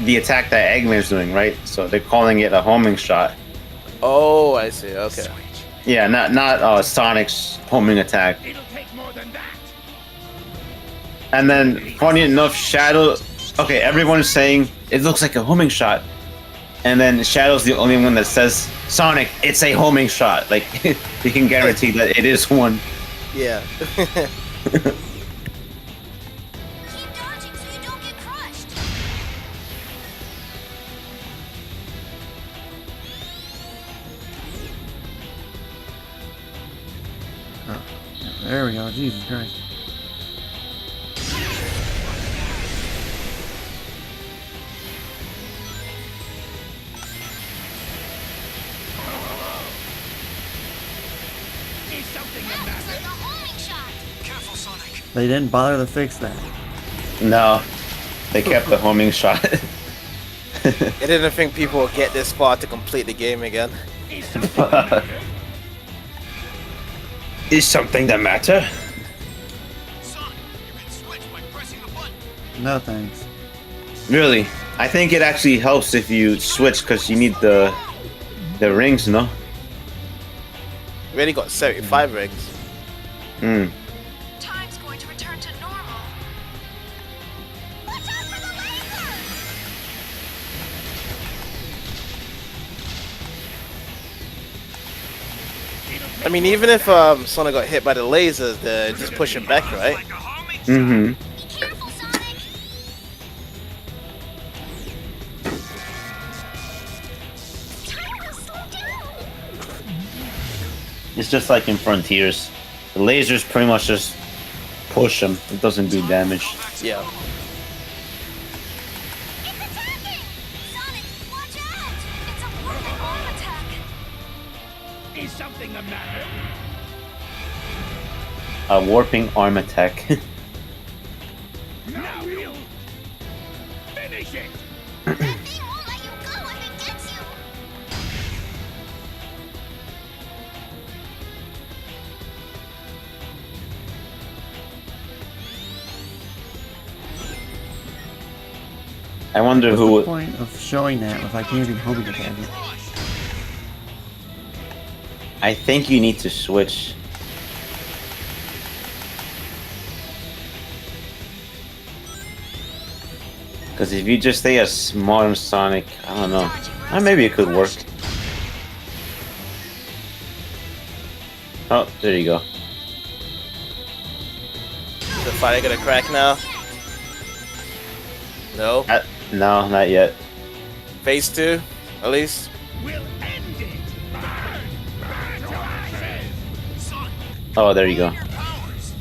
the attack that Eggman's doing, right? So they're calling it a homing shot. Oh, I see. Okay. Yeah, not Sonic's homing attack. It'll take more than that. And then, funny enough, Shadow. Okay, everyone's saying it looks like a homing shot, and then Shadow's the only one that says, "Sonic, it's a homing shot." Like you can guarantee that it is one. Yeah. Keep dodging so you don't get crushed. There we go. Jesus Christ. Is something the That looks matter? like a homing shot. Careful, Sonic. They didn't bother to fix that. No, they kept the homing shot. I didn't think people would get this far to complete the game again. Is something the matter? Is something the matter? Sonic, you can switch by pressing the button. No thanks. Really? I think it actually helps if you switch because you need the rings, no? We already got 75 rings. Hmm. Time's going to return to normal. Watch out for the laser! I mean, even if Sonic got hit by the lasers, they just push him back, right? Like a homing Mm-hmm. Be careful, Sonic! Time will slow down! It's just like in Frontiers. The lasers pretty much just push him. It doesn't do damage. Yeah. It's attacking! Sonic, watch out! It's a warping arm attack! Is something the matter? A warping arm attack. Now you'll finish it. That thing won't let you go if it gets you! I wonder What's who the would. point of showing that if I can't even homing attack it? I think you need to switch. Because if you just stay as modern Sonic, I don't know. Maybe it could work. Oh, there you go. Is the fighter gonna crack now? No. No, not yet. Phase 2, at least. We'll end it. Burn! Burn to ashes! Sonic, Oh, there you go. your powers.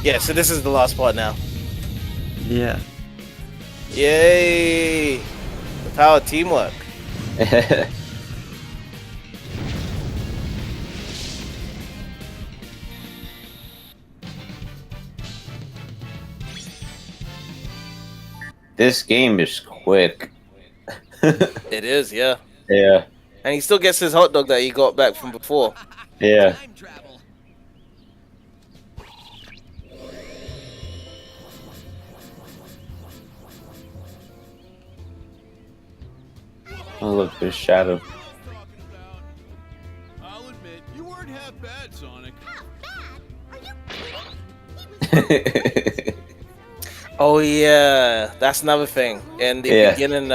Yeah, so this is the last part now. Yeah. Yay! The power of teamwork. This game is quick. It is, yeah. Yeah, And he still gets his hot dog that he got back from before. yeah. Time travel. Oh look, there's Shadow. I'll admit, you weren't half bad, Sonic. How bad? Are you kidding? He was Oh yeah, that's another thing. In the Yeah. beginning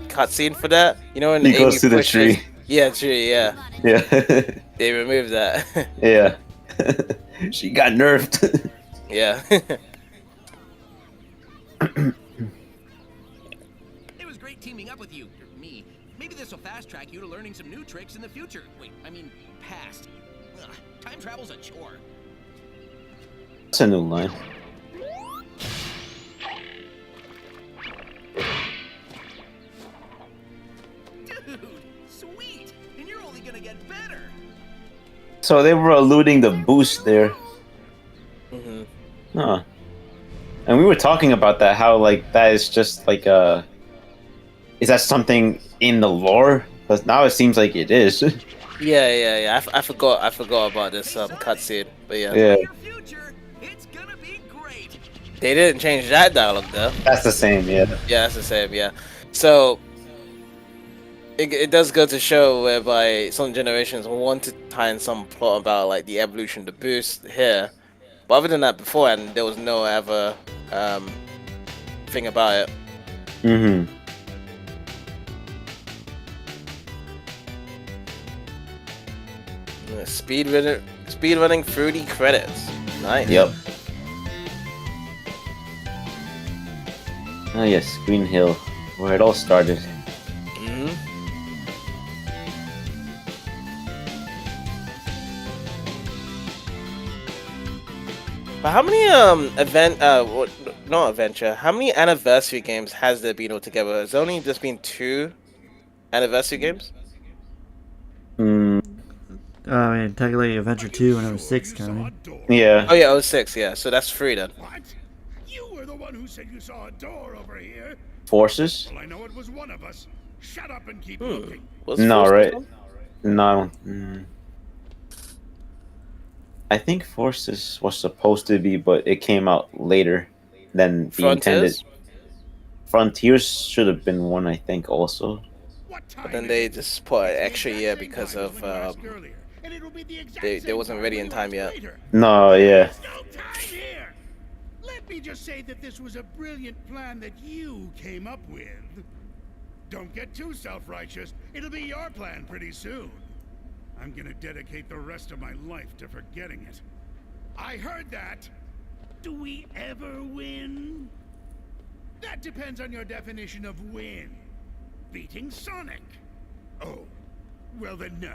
cutscene for that, you know, when He goes Amy to the pushes- tree. Yeah, tree. Yeah, Yeah, they removed that. yeah. She got nerfed. Yeah. It was great teaming up with you, or me. Maybe this will fast track you to learning some new tricks in the future. Wait, I mean, past. Ugh, time travel's a chore. That's a new line. Dude, sweet! And you're only gonna get better! So they were alluding to boost there. Hmm. Huh. And we were talking about that, how like that is just like is that something in the lore? Because now it seems like it is. Yeah. I forgot about this cutscene, but yeah. Yeah, Your future, it's gonna be great. They didn't change that dialogue though. that's the same. Yeah. Yeah, that's the same. Yeah. So it does go to show whereby some generations want to tie in some plot about like the evolution of the boost here, but other than that, beforehand there was no ever thing about it. Mm-hmm. Speedrunning through the credits. Nice. Yep. Oh yes, Green Hill, where it all started. Hmm. But how many not adventure? How many anniversary games has there been altogether? It's only just been 2 anniversary games. Mm, I mean, technically Adventure 2 and 06 counting. yeah. Oh yeah, 06, yeah. So that's 3 then. What? You were the one who said you saw a door over here. Forces? Well, I know it was one of us. Shut up and keep looking. Was No, Force right? one? No. I think Forces was supposed to be, but it came out later than the intended. Frontiers? Frontiers should have been one, I think, also. What time But then is they it? just put an It's the extra exact year same because time as of when you asked earlier, and it'll be the exact they same wasn't time ready when in you time ask yet. later. No, yeah. There's no time here. Let me just say that this was a brilliant plan that you came up with. Don't get too self-righteous. It'll be your plan pretty soon. I'm gonna dedicate the rest of my life to forgetting it. I heard that. Do we ever win? That depends on your definition of win. Beating Sonic. Oh, well then no.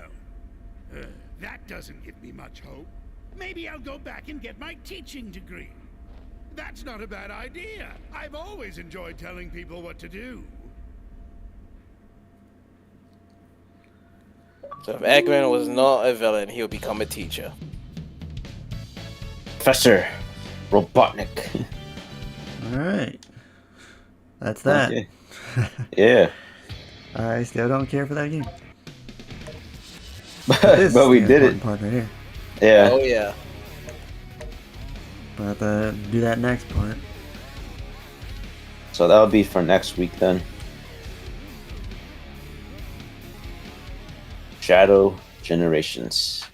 That doesn't give me much hope. Maybe I'll go back and get my teaching degree. That's not a bad idea. I've always enjoyed telling people what to do. So if Eggman was not a villain, he would become a teacher. Professor Robotnik. Alright. That's that. Okay. Yeah. I still don't care for that game. but This we is the did it. important part right here. Yeah. Oh yeah. But do that next part. So that'll be for next week then. Shadow Generations.